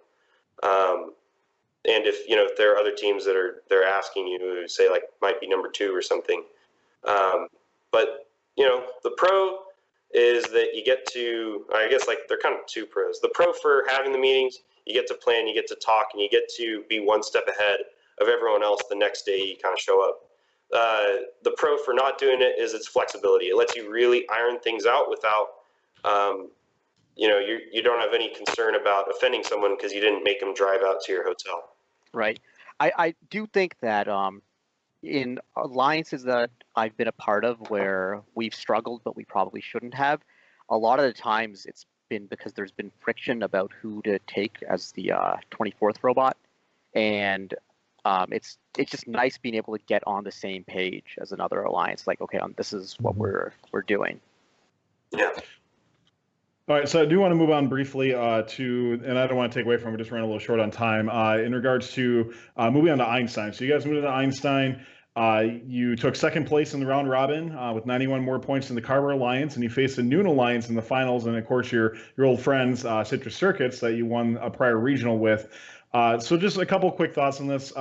And if there are other teams that they're asking you to say like might be number 2 or something. But the pro is that you get to, I guess like they're kind of 2 pros. The pro for having the meetings, you get to plan, you get to talk, and you get to be one step ahead of everyone else the next day you kind of show up. The pro for not doing it is its flexibility. It lets you really iron things out without, you don't have any concern about offending someone because you didn't make them drive out to your hotel. Right. I do think that in alliances that I've been a part of where we've struggled but we probably shouldn't have, a lot of the times it's been because there's been friction about who to take as the 24th robot. And it's just nice being able to get on the same page as another alliance. Like, okay, this is what we're doing. Yeah. All right, so I do want to move on briefly to, and I don't want to take away from it, just ran a little short on time, in regards to moving on to Einstein. So you guys moved on to Einstein. You took second place in the round robin with 91 more points in the Carver Alliance, and you faced a Noon Alliance in the finals, and of course your old friends, Citrus Circuits, that you won a prior regional with. So just a couple quick thoughts on this.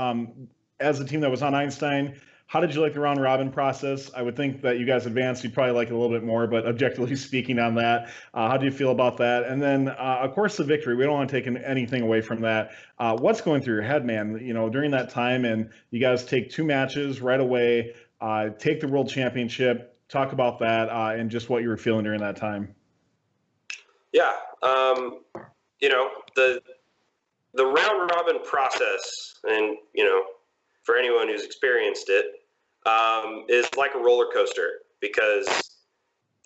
As a team that was on Einstein, how did you like the round robin process? I would think that you guys advanced, you'd probably like it a little bit more, but objectively speaking on that, how do you feel about that? And then, of course, the victory. We don't want to take anything away from that. What's going through your head, man? During that time, and you guys take 2 matches right away, take the world championship. Talk about that and just what you were feeling during that time. Yeah, the round robin process, and for anyone who's experienced it, is like a roller coaster, because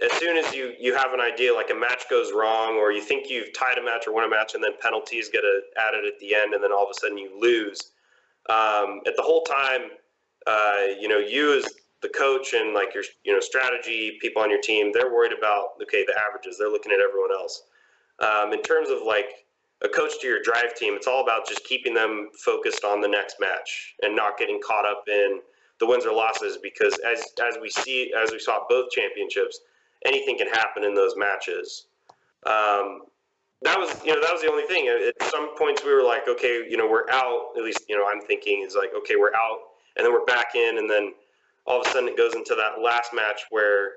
as soon as you have an idea, like a match goes wrong, or you think you've tied a match or won a match, and then penalties get added at the end, and then all of a sudden you lose. At the whole time, you as the coach and like your strategy people on your team, they're worried about the averages. They're looking at everyone else. In terms of like a coach to your drive team, it's all about just keeping them focused on the next match and not getting caught up in the wins or losses, because as we saw at both championships, anything can happen in those matches. That was the only thing. At some points we were like, okay, we're out. At least I'm thinking is like, okay, we're out, and then we're back in, and then all of a sudden it goes into that last match where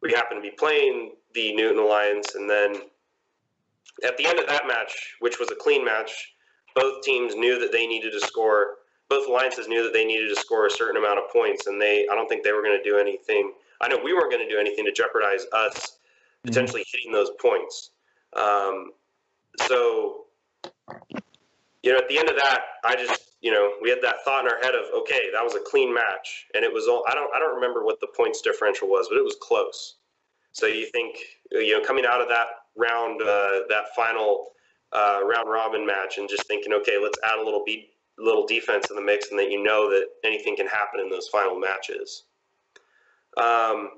we happen to be playing the Newton Alliance, and then at the end of that match, which was a clean match, both teams knew that they needed to score. Both alliances knew that they needed to score a certain amount of points, and I don't think they were going to do anything. I know we weren't going to do anything to jeopardize us potentially hitting those points. So, at the end of that, I just, we had that thought in our head of, okay, that was a clean match, and it was all. I don't remember what the points differential was, but it was close. So you think, coming out of that round, that final round robin match, and just thinking, okay, let's add a little defense in the mix, and that that anything can happen in those final matches. So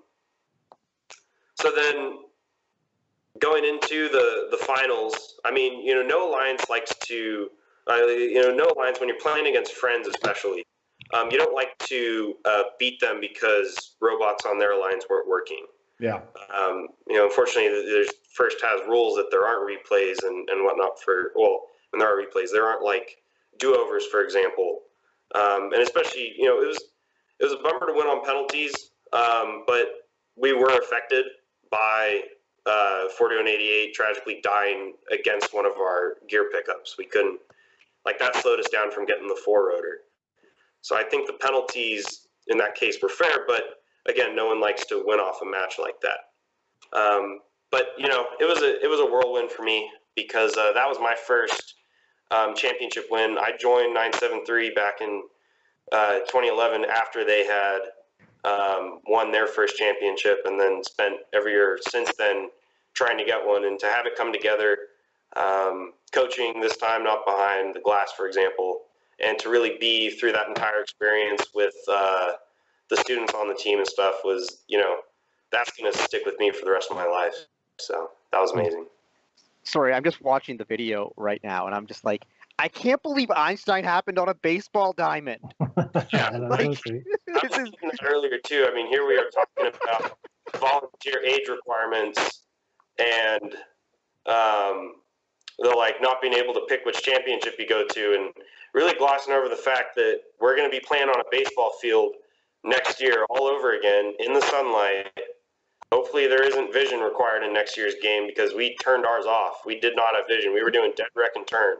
then going into the finals, I mean, no alliance likes to, no alliance when you're playing against friends, especially, you don't like to beat them because robots on their alliance weren't working. Yeah. Unfortunately, there's first has rules that there aren't replays and whatnot when there are replays, there aren't like do-overs, for example. And especially, it was a bummer to win on penalties, but we were affected by 4188 tragically dying against one of our gear pickups. We couldn't, that slowed us down from getting the 4-rotor. So I think the penalties in that case were fair, but again, no one likes to win off a match like that. But it was a whirlwind for me, because that was my first championship win. I joined 973 back in 2011 after they had won their first championship, and then spent every year since then trying to get one, and to have it come together, coaching this time not behind the glass, for example, and to really be through that entire experience with the students on the team and stuff was, that's going to stick with me for the rest of my life. So that was amazing. Sorry, I'm just watching the video right now, and I'm just like, I can't believe Einstein happened on a baseball diamond. Yeah, I like, was thinking that earlier too. I mean, here we are talking about volunteer age requirements and the not being able to pick which championship you go to, and really glossing over the fact that we're going to be playing on a baseball field next year all over again in the sunlight. Hopefully there isn't vision required in next year's game, because we turned ours off. We did not have vision. We were doing dead rec and turn.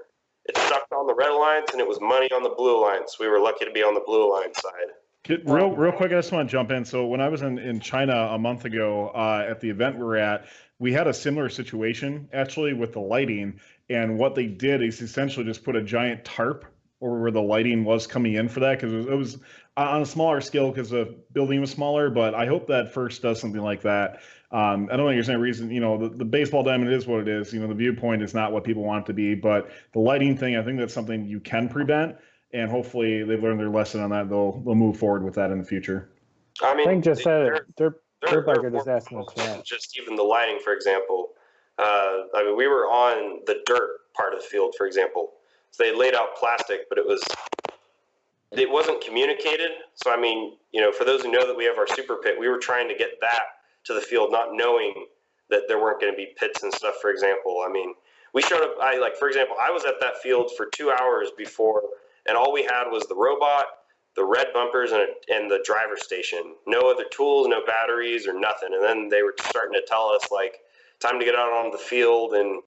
It sucked on the red alliance, and it was money on the blue alliance. We were lucky to be on the blue alliance side. Real quick, I just want to jump in. So when I was in China a month ago at the event we were at, we had a similar situation actually with the lighting. And what they did is essentially just put a giant tarp over where the lighting was coming in for that, because it was on a smaller scale because the building was smaller. But I hope that First does something like that. I don't think there's any reason, the baseball diamond is what it is. The viewpoint is not what people want it to be, but the lighting thing, I think that's something you can prevent, and hopefully they've learned their lesson on that. They'll move forward with that in the future. I mean, Frank just said it. Dirtbiker just asked me that. Just even the lighting, for example. We were on the dirt part of the field, for example. So they laid out plastic, but it wasn't communicated. So, for those who know that we have our super pit, we were trying to get that to the field, not knowing that there weren't going to be pits and stuff, for example. We showed up, for example, I was at that field for 2 hours before, and all we had was the robot, the red bumpers, and the driver station. No other tools, no batteries or nothing. And then they were starting to tell us, time to get out on the field and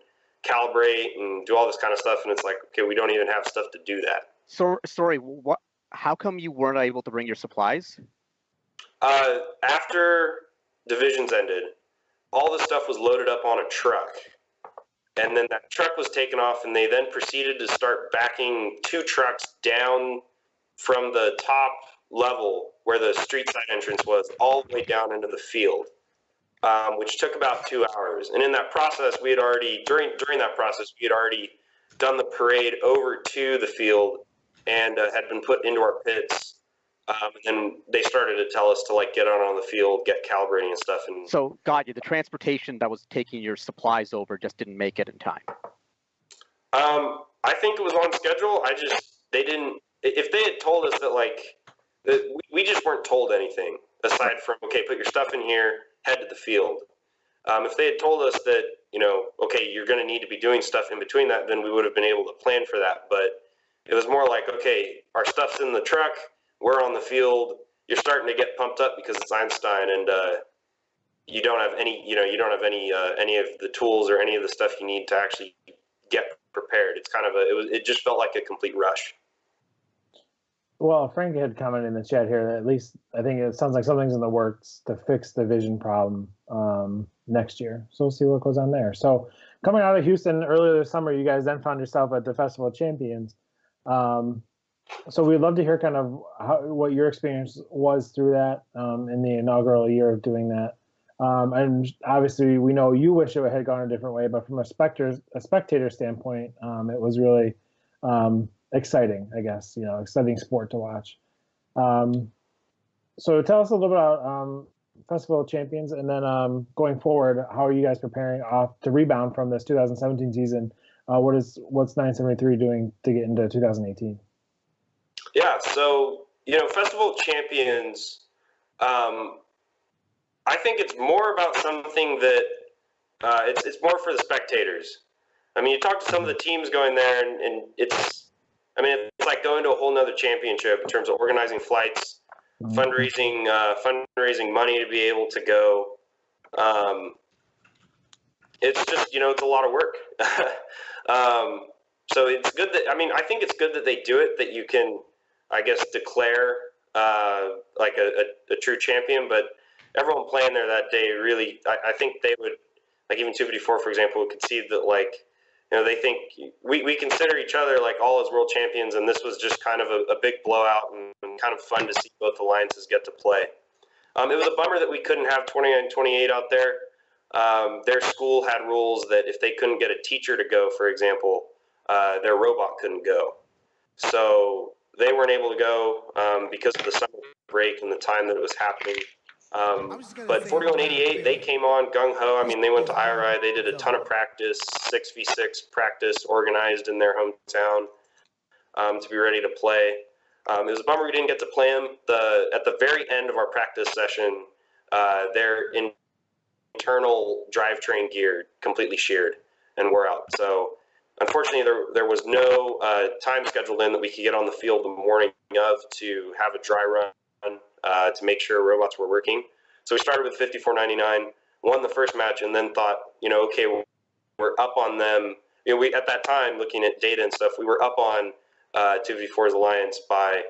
calibrate and do all this kind of stuff. And it's like, okay, we don't even have stuff to do that. So, sorry, how come you weren't able to bring your supplies? After divisions ended, all the stuff was loaded up on a truck. And then that truck was taken off, and they then proceeded to start backing 2 trucks down from the top level where the street side entrance was all the way down into the field, which took about 2 hours. And in that process, we had already, during that process, we had already done the parade over to the field and had been put into our pits. And then they started to tell us to get out on the field, get calibrating and stuff. And so, got you. The transportation that was taking your supplies over just didn't make it in time. I think it was on schedule. They didn't. If they had told us that we just weren't told anything aside from, okay, put your stuff in here, head to the field. If they had told us that, okay, you're going to need to be doing stuff in between that, then we would have been able to plan for that. But it was more like, okay, our stuff's in the truck. We're on the field. You're starting to get pumped up because it's Einstein, and you don't have any, any of the tools or any of the stuff you need to actually get prepared. It's kind of it just felt like a complete rush. Well, Frank had commented in the chat here that at least I think it sounds like something's in the works to fix the vision problem next year. So we'll see what goes on there. So coming out of Houston earlier this summer, you guys then found yourself at the Festival of Champions. So we'd love to hear kind of what your experience was through that in the inaugural year of doing that. And obviously, we know you wish it had gone a different way, but from a spectator standpoint, it was really exciting, I guess, exciting sport to watch. So tell us a little bit about Festival of Champions, and then going forward, how are you guys preparing to rebound from this 2017 season? What's 973 doing to get into 2018? Yeah, so, Festival of Champions, I think it's more about something that it's more for the spectators. You talk to some of the teams going there, and it's like going to a whole nother championship in terms of organizing flights, fundraising money to be able to go. It's just, it's a lot of work. So it's good that, I think it's good that they do it, that you can, I guess, declare like a true champion, but everyone playing there that day really, I think they would, like even 254, for example, would concede that, they think we consider each other all as world champions, and this was just kind of a big blowout and kind of fun to see both alliances get to play. It was a bummer that we couldn't have 29-28 out there. their school had rules that if they couldn't get a teacher to go, for example, their robot couldn't go. So they weren't able to go because of the summer break and the time that it was happening. But 4188, they came on gung-ho. I mean, they went to IRI. They did a ton of practice, 6v6 practice, organized in their hometown to be ready to play. It was a bummer we didn't get to play them. At the very end of our practice session, their internal drivetrain gear completely sheared and wore out. So unfortunately, there was no time scheduled in that we could get on the field the morning of to have a dry run to make sure robots were working. So we started with 5499, won the first match, and then thought, okay, we're up on them. We at that time, looking at data and stuff, we were up on 2v4's Alliance by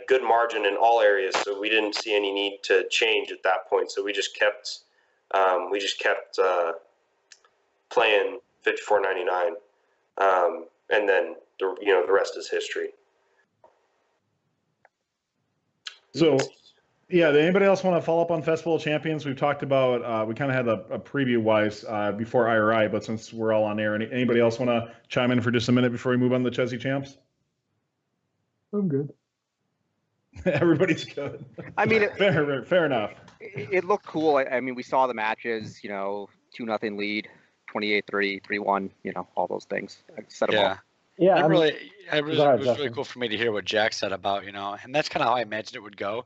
good margin in all areas. So we didn't see any need to change at that point. So we just kept playing 5499, and then the rest is history. So, yeah, anybody else want to follow up on Festival of Champions? We've talked about, we kind of had a preview-wise before IRI, but since we're all on air, anybody else want to chime in for just a minute before we move on to the Chezy Champs? I'm good. Everybody's good. I mean, fair enough. It looked cool. I mean, we saw the matches, 2-0 lead, 28-3, 3-1, all those things. I said them all. Yeah, it was really cool for me to hear what Jack said about, and that's kind of how I imagined it would go.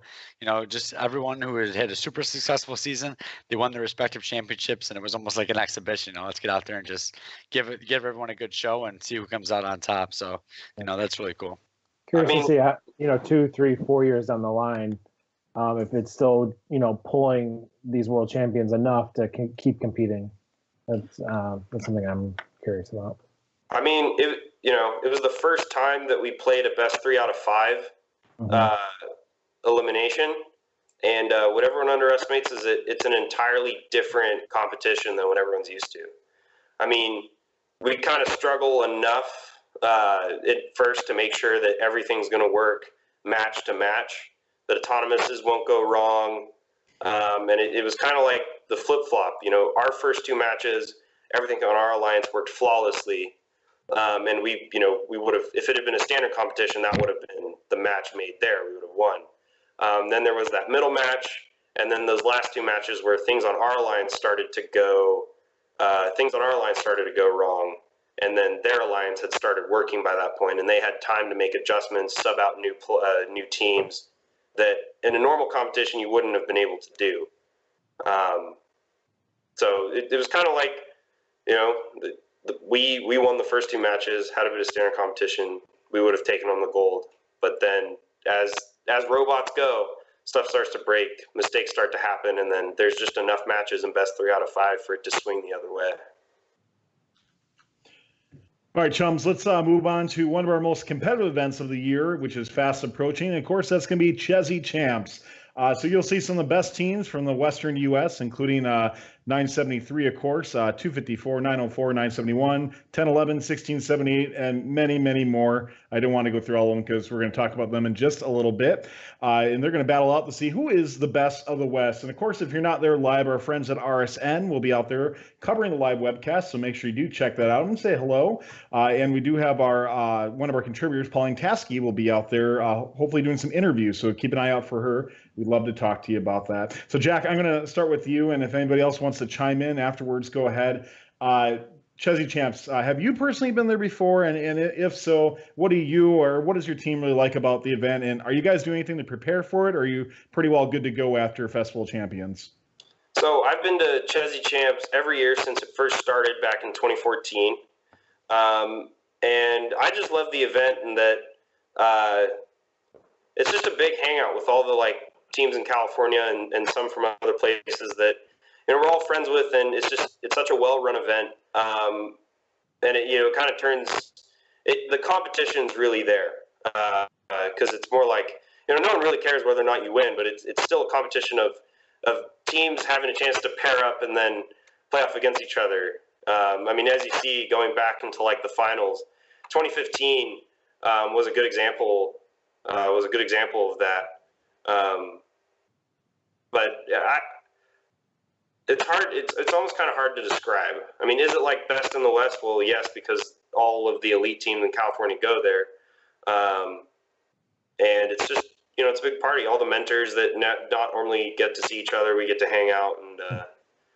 Just everyone who had a super successful season, they won their respective championships, and it was almost like an exhibition. Let's get out there and just give everyone a good show and see who comes out on top. So, that's really cool. Curious to see how, 2, 3, 4 years down the line, if it's still, pulling these world champions enough to keep competing. That's something I'm curious about. I mean, it was the first time that we played a best 3 out of 5 elimination, and what everyone underestimates is that it's an entirely different competition than what everyone's used to. I mean, we kind of struggle enough at first to make sure that everything's going to work match to match, that autonomouses won't go wrong, and it was kind of like the flip-flop. Our first 2 matches, everything on our alliance worked flawlessly. And we would have, if it had been a standard competition, that would have been the match made there. We would have won. Then there was that middle match, and then those last 2 matches where things on our alliance started to go wrong, and then their alliance had started working by that point, and they had time to make adjustments, sub out new teams that in a normal competition you wouldn't have been able to do. So it was kind of like, we won the first 2 matches, had a bit of standard competition, we would have taken on the gold. But then as robots go, stuff starts to break, mistakes start to happen, and then there's just enough matches in best 3 out of 5 for it to swing the other way. All right, chums, let's move on to one of our most competitive events of the year, which is fast approaching. And of course, that's going to be Chezy Champs. So you'll see some of the best teams from the Western U.S., including 973, of course, 254, 904, 971, 1011, 1678, and many, many more. I don't want to go through all of them because we're going to talk about them in just a little bit. And they're going to battle out to see who is the best of the West. And of course, if you're not there live, our friends at RSN will be out there covering the live webcast. So make sure you do check that out and say hello. And we do have our one of our contributors, Pauline Taskey, will be out there hopefully doing some interviews. So keep an eye out for her. We'd love to talk to you about that. So, Jack, I'm going to start with you. And if anybody else wants to chime in afterwards, go ahead. Chezy Champs, have you personally been there before? And if so, what does your team really like about the event? And are you guys doing anything to prepare for it? Or are you pretty well good to go after Festival of Champions? So I've been to Chezy Champs every year since it first started back in 2014. And I just love the event in that it's just a big hangout with all the teams in California and some from other places that we're all friends with, and it's such a well-run event, and it kind of turns the competition's really there because it's more like no one really cares whether or not you win, but it's still a competition of teams having a chance to pair up and then play off against each other. I mean, as you see, going back into the finals, 2015 was a good example. Of that. But It's hard. It's almost kind of hard to describe. I mean, is it like best in the West? Well, yes, because all of the elite teams in California go there, and it's just it's a big party. All the mentors that not normally get to see each other, we get to hang out,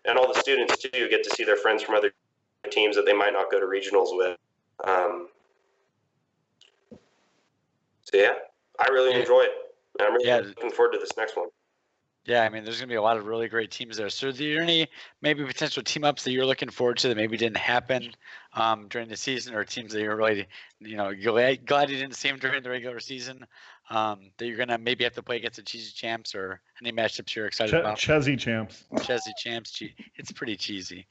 and all the students too get to see their friends from other teams that they might not go to regionals with. So yeah, I really enjoy it. I'm really looking forward to this next one. Yeah, I mean, there's going to be a lot of really great teams there. So, are there any maybe potential team ups that you're looking forward to that maybe didn't happen during the season, or teams that you're really, glad you didn't see them during the regular season that you're going to maybe have to play against the Chezy champs, or any matchups you're excited about? Chezy champs. Chezy champs. It's pretty cheesy.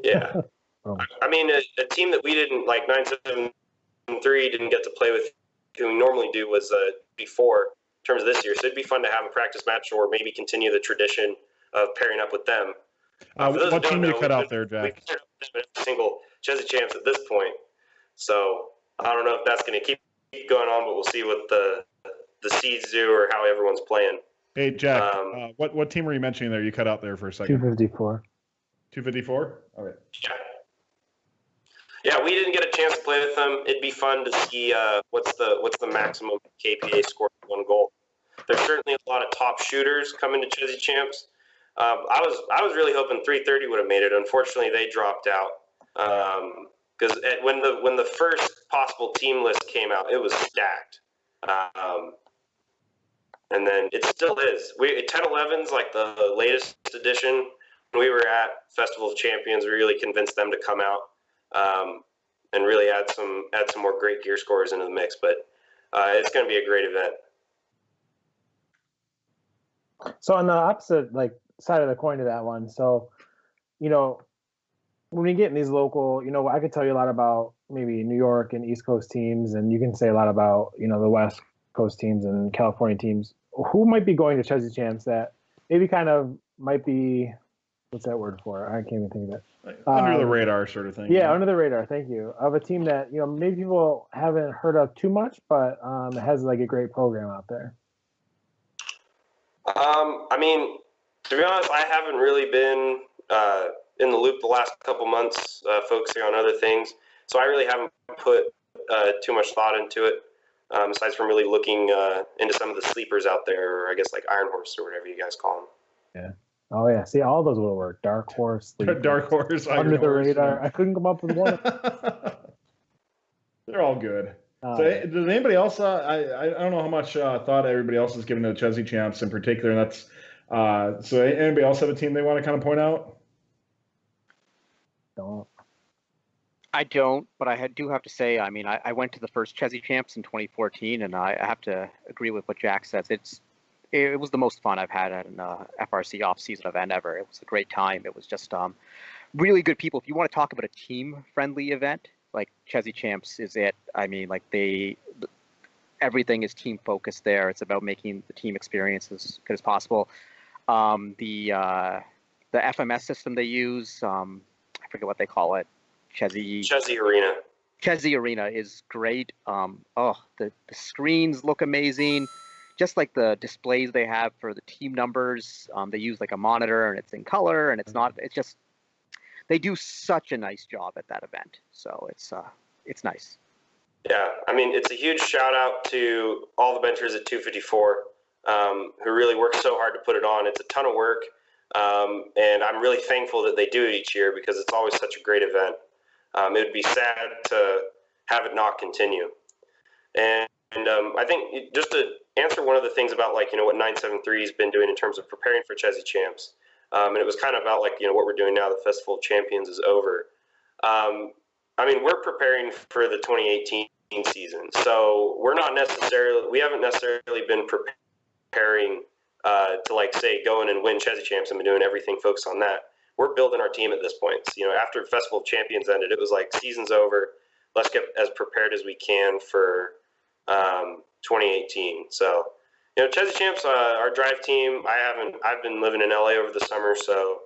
Yeah. I mean, a team that we didn't, like 973, didn't get to play with, who we normally do, was before. In terms of this year, so it'd be fun to have a practice match or maybe continue the tradition of pairing up with them. What team you cut out there, Jack? We've single Chezy champs at this point, so I don't know if that's going to keep going on, but we'll see what the seeds do or how everyone's playing. Hey, Jack, what team were you mentioning there? You cut out there for a second. 254. 254. All right. Yeah, we didn't get a chance to play with them. It'd be fun to see what's the maximum KPA score for one goal. There's certainly a lot of top shooters coming to Chezy champs. I was really hoping 330 would have made it. Unfortunately, they dropped out because when the first possible team list came out, it was stacked, and then it still is. 1011's like the latest edition. When we were at Festival of Champions, we really convinced them to come out. And really add some more great gear scores into the mix, but it's going to be a great event. So on the opposite side of the coin to that one, so when we get in these local, I could tell you a lot about maybe New York and East Coast teams, and you can say a lot about the West Coast teams and California teams. Who might be going to Chezy champs that maybe kind of might be, what's that word for? I can't even think of it. Under the radar sort of thing. Yeah, under the radar. Thank you. Of a team that maybe people haven't heard of too much, but it has a great program out there. I mean, to be honest, I haven't really been in the loop the last couple months, focusing on other things. So I really haven't put too much thought into it, aside from really looking into some of the sleepers out there, or I guess like Iron Horse or whatever you guys call them. Yeah. Oh yeah, see, all those will work. Dark Horse, Dark Horse, Under the Radar. Yeah. I couldn't come up with one. They're all good. So, does anybody else? I don't know how much thought everybody else is giving to the Chezy champs in particular. And that's so. Anybody else have a team they want to kind of point out? I don't, but I do have to say, I mean, I went to the first Chezy champs in 2014, and I have to agree with what Jack says. It was the most fun I've had at an FRC off-season event ever. It was a great time. It was just really good people. If you want to talk about a team-friendly event, like Chezy champs is it. I mean, everything is team-focused there. It's about making the team experience as good as possible. The FMS system they use, I forget what they call it. Chezy Arena. Chezy Arena is great. The screens look amazing. Just like the displays they have for the team numbers, they use a monitor and it's in color, and they do such a nice job at that event. So it's nice. Yeah, I mean, it's a huge shout out to all the mentors at 254 who really work so hard to put it on. It's a ton of work, and I'm really thankful that they do it each year because it's always such a great event. It would be sad to have it not continue. And I think just to answer one of the things about what 973 has been doing in terms of preparing for Chezy champs, and it was kind of about what we're doing now. The Festival of Champions is over. I mean, we're preparing for the 2018 season, so we haven't necessarily been preparing to say go in and win Chezy champs and been doing everything focused on that. We're building our team at this point. So, after Festival of Champions ended, it was season's over. Let's get as prepared as we can for 2018. So, Chezy champs, our drive team. I've been living in LA over the summer, so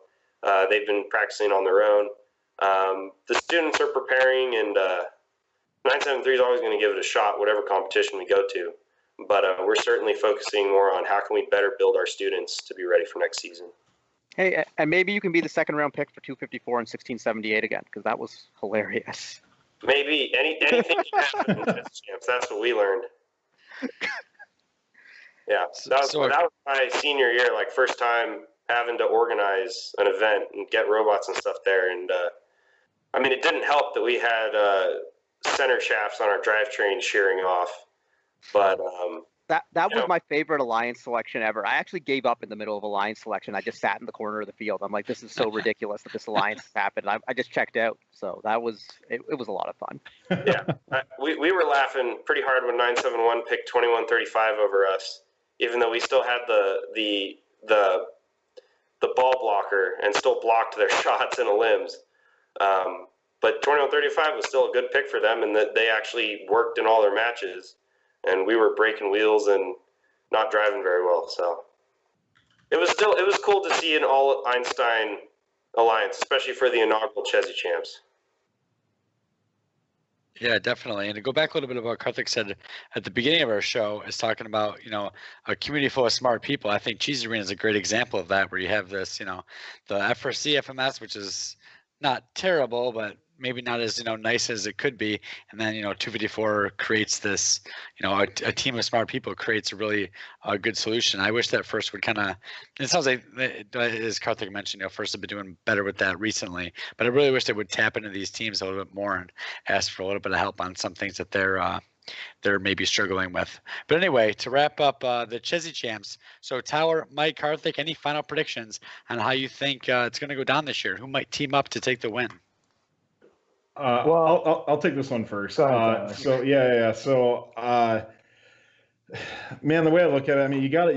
they've been practicing on their own. The students are preparing, and 973 is always going to give it a shot, whatever competition we go to. But we're certainly focusing more on how can we better build our students to be ready for next season. Hey, and maybe you can be the second round pick for 254 and 1678 again, because that was hilarious. Maybe anything can happen in Chezy Champs. That's what we learned. Yeah, that was my senior year, like first time having to organize an event and get robots and stuff there. And I mean, it didn't help that we had center shafts on our drivetrain shearing off, but that was my favorite Alliance selection ever. I actually gave up in the middle of Alliance selection. I just sat in the corner of the field. I'm like, this is so ridiculous that this Alliance has happened. I just checked out. So that was it was a lot of fun. Yeah, we were laughing pretty hard when 971 picked 2135 over us, even though we still had the ball blocker and still blocked their shots in the limbs. But 2135 was still a good pick for them, and that they actually worked in all their matches. And we were breaking wheels and not driving very well. So it was cool to see an all Einstein alliance, especially for the inaugural Chezy Champs. Yeah, definitely. And to go back a little bit about what Karthik said at the beginning of our show, is talking about, a community full of smart people. I think Chezy Arena is a great example of that, where you have this, the FRC FMS, which is not terrible, but maybe not as nice as it could be, and then 254 creates this a team of smart people creates a really good solution. I wish that First would kind of, it sounds like, as Karthik mentioned, First have been doing better with that recently, but I really wish they would tap into these teams a little bit more and ask for a little bit of help on some things that they're maybe struggling with. But anyway, to wrap up the Chezy Champs, so Tower, Mike, Karthik, any final predictions on how you think it's going to go down this year? Who might team up to take the win? Well, I'll take this one first. So man, the way I look at it, I mean, you gotta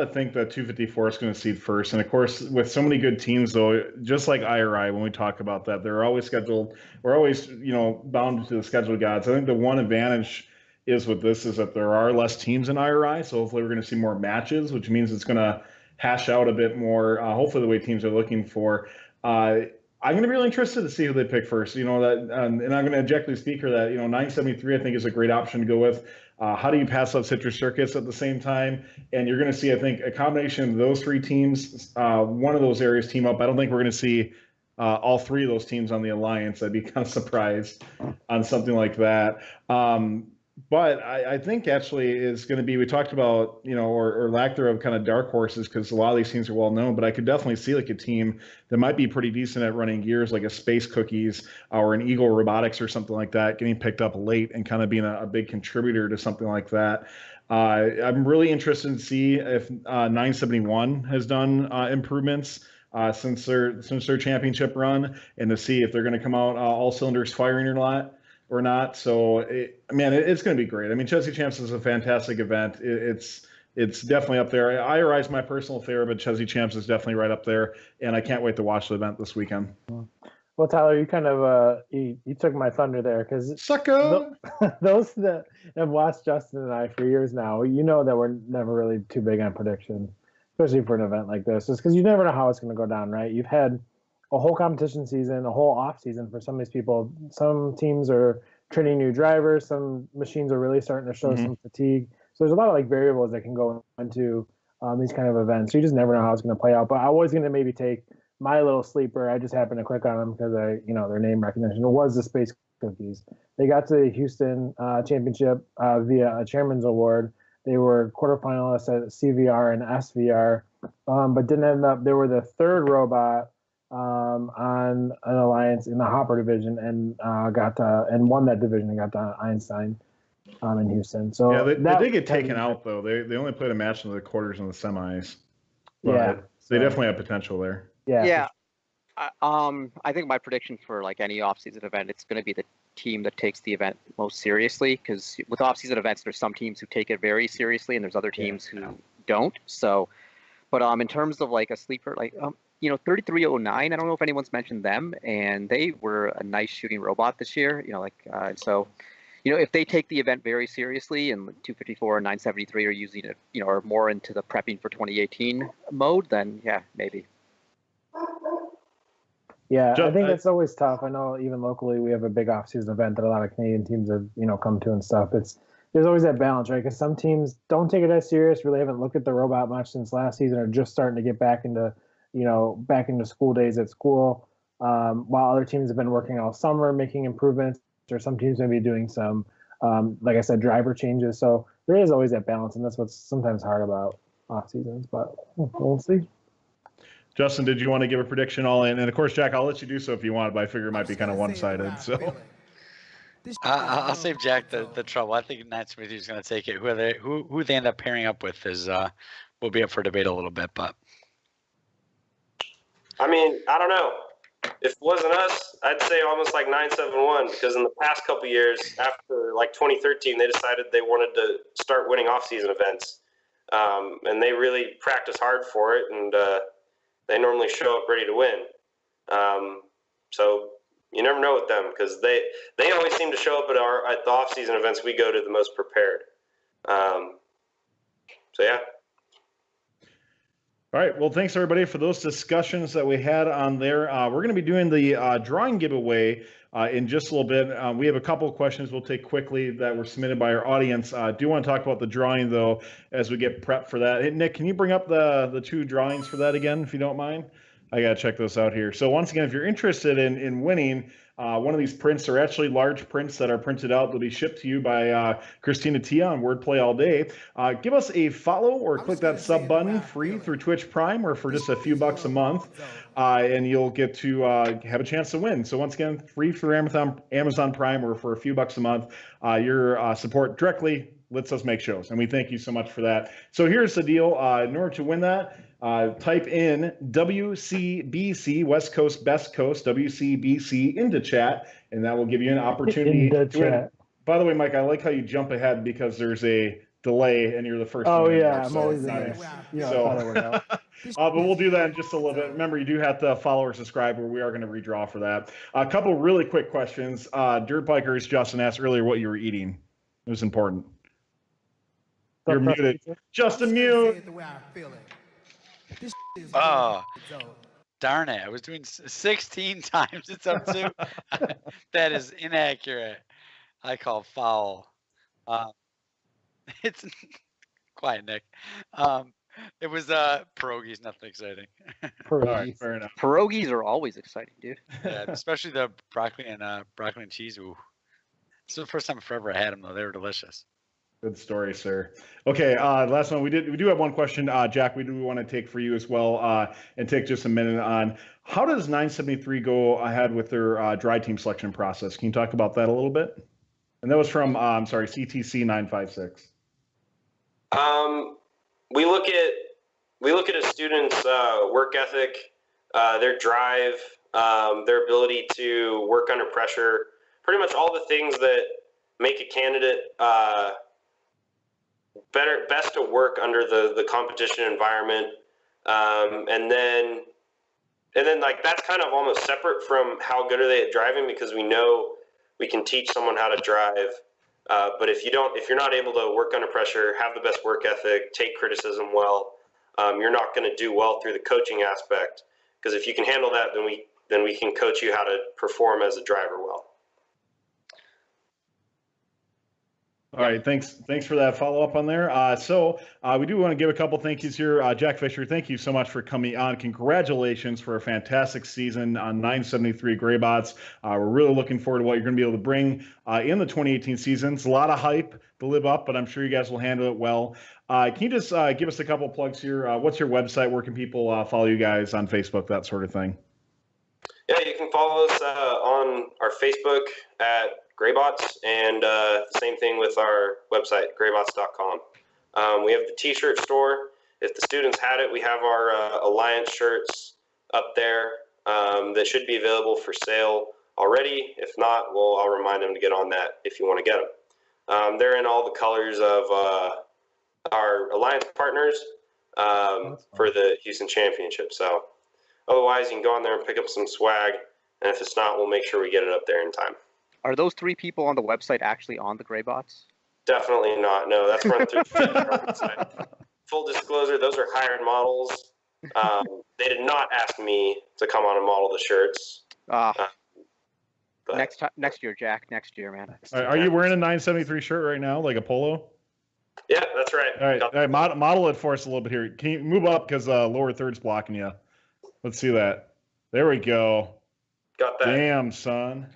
think that 254 is going to seed first, and of course, with so many good teams, though, just like IRI, when we talk about that, they're always scheduled. We're always bound to the schedule gods. I think the one advantage is with this is that there are less teams in IRI, so hopefully we're going to see more matches, which means it's going to hash out a bit more. Hopefully, the way teams are looking for. I'm going to be really interested to see who they pick first. And I'm going to eject the speaker that 973 I think is a great option to go with. How do you pass up Citrus Circuits at the same time? And you're going to see, I think, a combination of those three teams. One of those areas team up. I don't think we're going to see all three of those teams on the Alliance. I'd be kind of surprised on something like that. But I think actually is going to be, we talked about, or lack thereof, kind of dark horses, because a lot of these teams are well known, but I could definitely see like a team that might be pretty decent at running gears, like a Space Cookies or an Eagle Robotics or something like that, getting picked up late and kind of being a big contributor to something like that. I'm really interested to see if 971 has done improvements since their championship run, and to see if they're going to come out all cylinders firing or not. So, it's going to be great. I mean, Chezy Champs is a fantastic event. It's definitely up there. IRI is my personal favorite, but Chezy Champs is definitely right up there, and I can't wait to watch the event this weekend. Well, Tyler, you kind of you took my thunder there, because those that have watched Justin and I for years now, that we're never really too big on prediction, especially for an event like this, just because you never know how it's going to go down, right? You've had a whole competition season, a whole off season for some of these people. Some teams are training new drivers. Some machines are really starting to show some fatigue. So there's a lot of variables that can go into these kind of events. So you just never know how it's going to play out. But I was going to maybe take my little sleeper. I just happened to click on them because their name recognition. It was the Space Cookies. They got to the Houston championship via a chairman's award. They were quarterfinalists at CVR and SVR, but didn't end up. They were the third robot on an Alliance in the Hopper division, and won that division and got to Einstein in Houston. So yeah, they did get taken out though. They only played a match in the quarters and the semis. But they definitely have potential there. Yeah. I think my prediction for any off-season event, it's going to be the team that takes the event most seriously, because with off-season events, there's some teams who take it very seriously, and there's other teams who don't. So, but in terms of a sleeper, 3309, I don't know if anyone's mentioned them, and they were a nice shooting robot this year. If they take the event very seriously, and 254 and 973 are using it, are more into the prepping for 2018 mode, then yeah, maybe. Yeah, I think it's always tough. I know even locally we have a big off-season event that a lot of Canadian teams have, come to and stuff. There's always that balance, right? Because some teams don't take it as serious, really haven't looked at the robot much since last season, or just starting to get back into back into school days at school, while other teams have been working all summer, making improvements, or some teams may be doing some, like I said, driver changes. So there is always that balance, and that's what's sometimes hard about off seasons, but we'll see. Justin, did you want to give a prediction all in? And of course, Jack, I'll let you do so if you want, but I figure it might be kind of one-sided. So I'll save Jack the trouble. I think 973 is going to take it. Who they end up pairing up with will be up for debate a little bit, but I mean, I don't know. If it wasn't us, I'd say almost like 971, because in the past couple years, after like 2013, they decided they wanted to start winning off-season events, and they really practice hard for it, and they normally show up ready to win. So you never know with them, because they always seem to show up at the off-season events we go to the most prepared. So yeah. All right. Well, thanks everybody for those discussions that we had on there. We're going to be doing the drawing giveaway in just a little bit. We have a couple of questions we'll take quickly that were submitted by our audience. I do want to talk about the drawing though as we get prepped for that. Hey, Nick, can you bring up the two drawings for that again, if you don't mind? I got to check those out here. So once again, if you're interested in winning, one of these prints are actually large prints that are printed out. They'll be shipped to you by Christina Tia on Wordplay All Day. Give us a follow or click that sub button free through Twitch Prime or for just a few bucks a month, and you'll get to have a chance to win. So once again, free through Amazon Prime or for a few bucks a month. Your support directly lets us make shows, and we thank you so much for that. So here's the deal. In order to win that, type in WCBC, West Coast, Best Coast, WCBC into chat, and that will give you an opportunity to win. By the way, Mike, I like how you jump ahead because there's a delay and you're the first. Oh, yeah, there, I'm so always in nice. there. Yeah, so, but we'll do that in just a little bit. Remember, you do have to follow or subscribe, or we are going to redraw for that. A couple really quick questions. Dirt Bikers, Justin asked earlier what you were eating. It was important. You're muted. Justin, mute. Oh, darn it. I was doing 16 times it's up to. That is inaccurate. I call foul. It's quiet, Nick. It was pierogies, nothing exciting. All right, fair enough. Pierogies are always exciting, dude. Yeah, especially the broccoli and cheese. Ooh. This is the first time forever I had them, though. They were delicious. Good story, sir. Okay, last one. We do have one question, Jack. We do want to take for you as well, and take just a minute on how does 973 go ahead with their dry team selection process? Can you talk about that a little bit? And that was from CTC 956. We look at a student's work ethic, their drive, their ability to work under pressure, pretty much all the things that make a candidate best to work under the competition environment, and then like that's kind of almost separate from how good are they at driving, because we know we can teach someone how to drive, but if you're not able to work under pressure, have the best work ethic, take criticism well, you're not going to do well through the coaching aspect, because if you can handle that, then we can coach you how to perform as a driver well. All right, thanks for that follow-up on there. So we do want to give a couple thank yous here. Jack Fisher, thank you so much for coming on. Congratulations for a fantastic season on 973 Greybots. We're really looking forward to what you're going to be able to bring in the 2018 season. It's a lot of hype to live up, but I'm sure you guys will handle it well. Can you just give us a couple of plugs here? What's your website? Where can people follow you guys on Facebook, that sort of thing? Yeah, you can follow us on our Facebook at Greybots, and the same thing with our website, greybots.com. We have the t-shirt store. If the students had it, we have our Alliance shirts up there that should be available for sale already. If not, I'll remind them to get on that if you want to get them. They're in all the colors of our Alliance partners for the Houston Championship. So otherwise, you can go on there and pick up some swag, and if it's not, we'll make sure we get it up there in time. Are those 3 people on the website actually on the Greybots? Definitely not. No, that's run through the website. Full disclosure, those are hired models. They did not ask me to come on and model the shirts. Next year, Jack. Next year, man. Are you wearing a 973 shirt right now, like a polo? Yeah, that's right. All right, model it for us a little bit here. Can you move up because lower third's blocking you? Let's see that. There we go. Got that. Damn, son.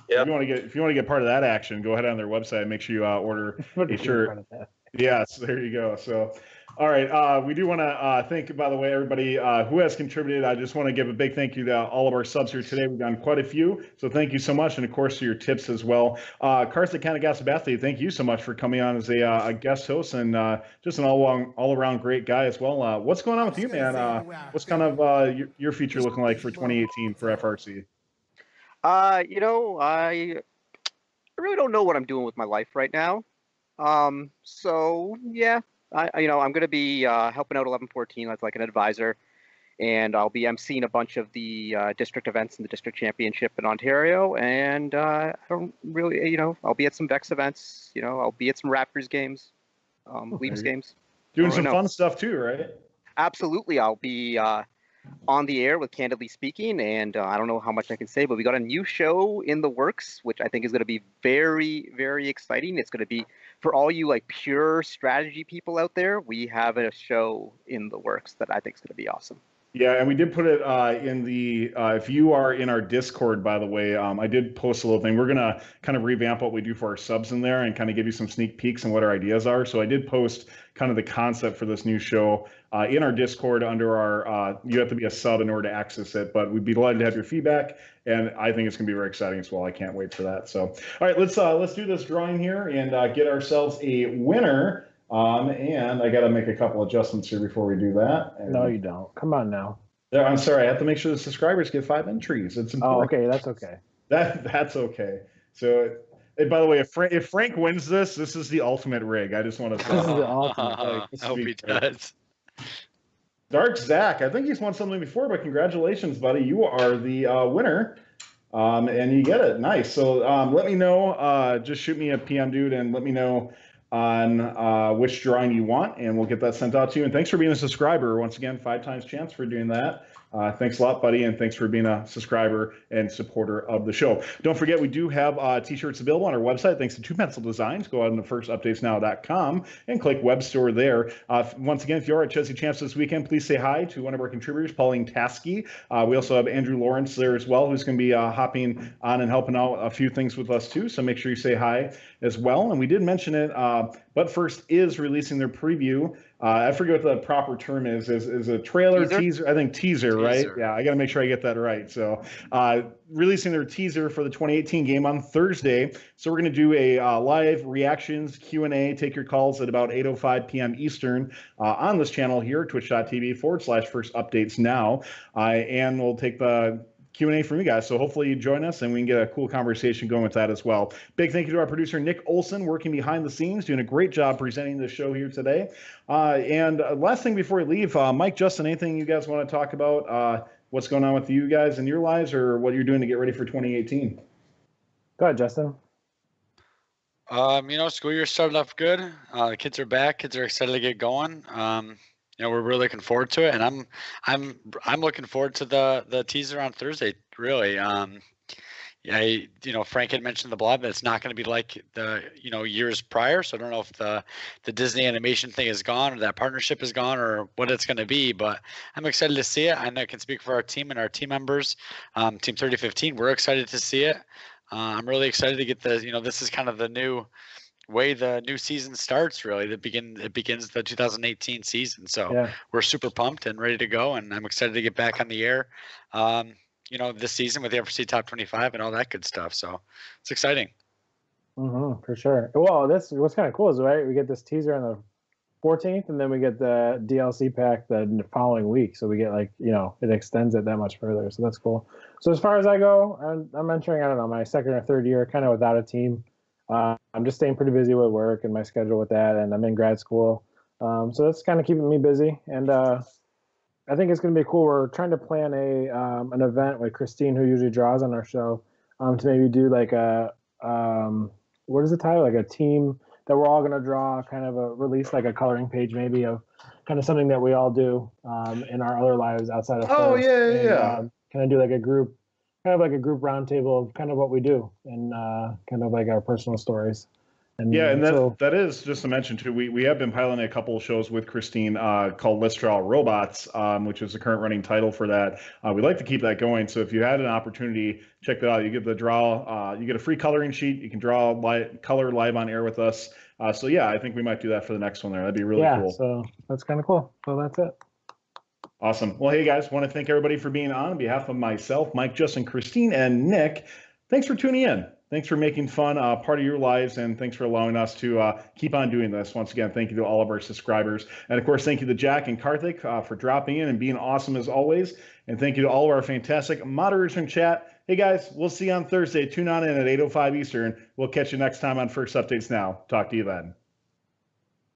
Yeah. If you want to get part of that action, go ahead on their website and make sure you order a shirt. Yes, there you go. So, all right. We do want to thank, by the way, everybody who has contributed. I just want to give a big thank you to all of our subs here today. We've done quite a few. So thank you so much. And of course, to your tips as well. Karthik Kanagasabathy, thank you so much for coming on as a guest host and just an all around great guy as well. What's going on with you, man? What's kind of your future looking like for 2018 for FRC? I really don't know what I'm doing with my life right now. So yeah, I'm going to be helping out 1114 as like an advisor, and I'll be emceeing a bunch of the district events in the district championship in Ontario. And I don't really, I'll be at some Vex events. I'll be at some Raptors games, Leafs games. Doing some fun stuff too, right? Absolutely, I'll be on the air with Candidly Speaking, and I don't know how much I can say, but we got a new show in the works, which I think is going to be very, very exciting. It's going to be for all you like pure strategy people out there. We have a show in the works that I think is going to be awesome. Yeah, and we did put it in the, if you are in our Discord, by the way, I did post a little thing. We're going to kind of revamp what we do for our subs in there and kind of give you some sneak peeks and what our ideas are. So I did post kind of the concept for this new show in our Discord under our, you have to be a sub in order to access it, but we'd be delighted to have your feedback. And I think it's going to be very exciting as well. I can't wait for that. So, all right, let's do this drawing here and get ourselves a winner. And I got to make a couple adjustments here before we do that. And no, you don't. Come on now. I'm sorry. I have to make sure the subscribers get 5 entries. It's important. Oh, okay. That's okay. That's okay. So, by the way, if Frank wins this is the ultimate rig. I just want to. This is the ultimate. I hope he does. Dark Zach, I think he's won something before, but congratulations, buddy. You are the winner. And you get it. Nice. So let me know. Just shoot me a PM, dude, and let me know on which drawing you want, and we'll get that sent out to you. And thanks for being a subscriber. Once again, 5 times chance for doing that. Thanks a lot, buddy, and thanks for being a subscriber and supporter of the show. Don't forget, we do have t-shirts available on our website, thanks to Two Pencil Designs. Go out to firstupdatesnow.com and click web store there. Once again, if you're at Chezy Champs this weekend, please say hi to one of our contributors, Pauline Taskey. We also have Andrew Lawrence there as well, who's going to be hopping on and helping out a few things with us too, so make sure you say hi as well. And we did mention it, But First is releasing their preview. I forget what the proper term is a trailer, teaser? I think teaser, right? Yeah, I got to make sure I get that right. So releasing their teaser for the 2018 game on Thursday. So we're going to do a live reactions, Q&A, take your calls at about 8:05 p.m. Eastern on this channel here, twitch.tv/First Updates Now. And we'll take the Q&A from you guys. So hopefully you join us and we can get a cool conversation going with that as well. Big thank you to our producer, Nik Olsen, working behind the scenes, doing a great job presenting the show here today. And last thing before we leave, Mike, Justin, anything you guys want to talk about? What's going on with you guys in your lives or what you're doing to get ready for 2018? Go ahead, Justin. School year started off good. The kids are back. Kids are excited to get going. We're really looking forward to it, and I'm looking forward to the teaser on Thursday. Really, Frank had mentioned the blog that it's not going to be like the years prior. So I don't know if the Disney animation thing is gone or that partnership is gone or what it's going to be. But I'm excited to see it. I know I can speak for our team and our team members. Team 3015, we're excited to see it. I'm really excited to get this is kind of the new way the new season starts. Really, it begins the 2018 season. So we're super pumped and ready to go, and I'm excited to get back on the air. This season with the FRC Top 25 and all that good stuff. So it's exciting. For sure. Well, what's kind of cool is we get this teaser on the 14th, and then we get the DLC pack the following week. So we get it extends it that much further. So that's cool. So as far as I go, I'm entering, I don't know, my second or third year, kind of without a team. I'm just staying pretty busy with work and my schedule with that, and I'm in grad school. So that's kind of keeping me busy. And I think it's going to be cool. We're trying to plan an event with Christine, who usually draws on our show, to maybe do like what is the title? Like a team that we're all going to draw, kind of release like a coloring page maybe of kind of something that we all do in our other lives outside of First. Yeah. Kind of do like a group roundtable of kind of what we do and kind of like our personal stories. Yeah, and so, that is just to mention too. We have been piloting a couple of shows with Christine called Let's Draw Robots, which is the current running title for that. We'd like to keep that going. So if you had an opportunity, check that out. You get the draw. You get a free coloring sheet. You can draw color live on air with us. So yeah, I think we might do that for the next one there. That'd be really cool. So that's kind of cool. So that's it. Awesome. Well, hey guys, want to thank everybody for being on behalf of myself, Mike, Justin, Christine, and Nick. Thanks for tuning in. Thanks for making fun part of your lives, and thanks for allowing us to keep on doing this. Once again, thank you to all of our subscribers. And of course, thank you to Jack and Karthik for dropping in and being awesome as always. And thank you to all of our fantastic moderators in chat. Hey guys, we'll see you on Thursday. Tune on in at 8:05 Eastern. We'll catch you next time on First Updates Now. Talk to you then.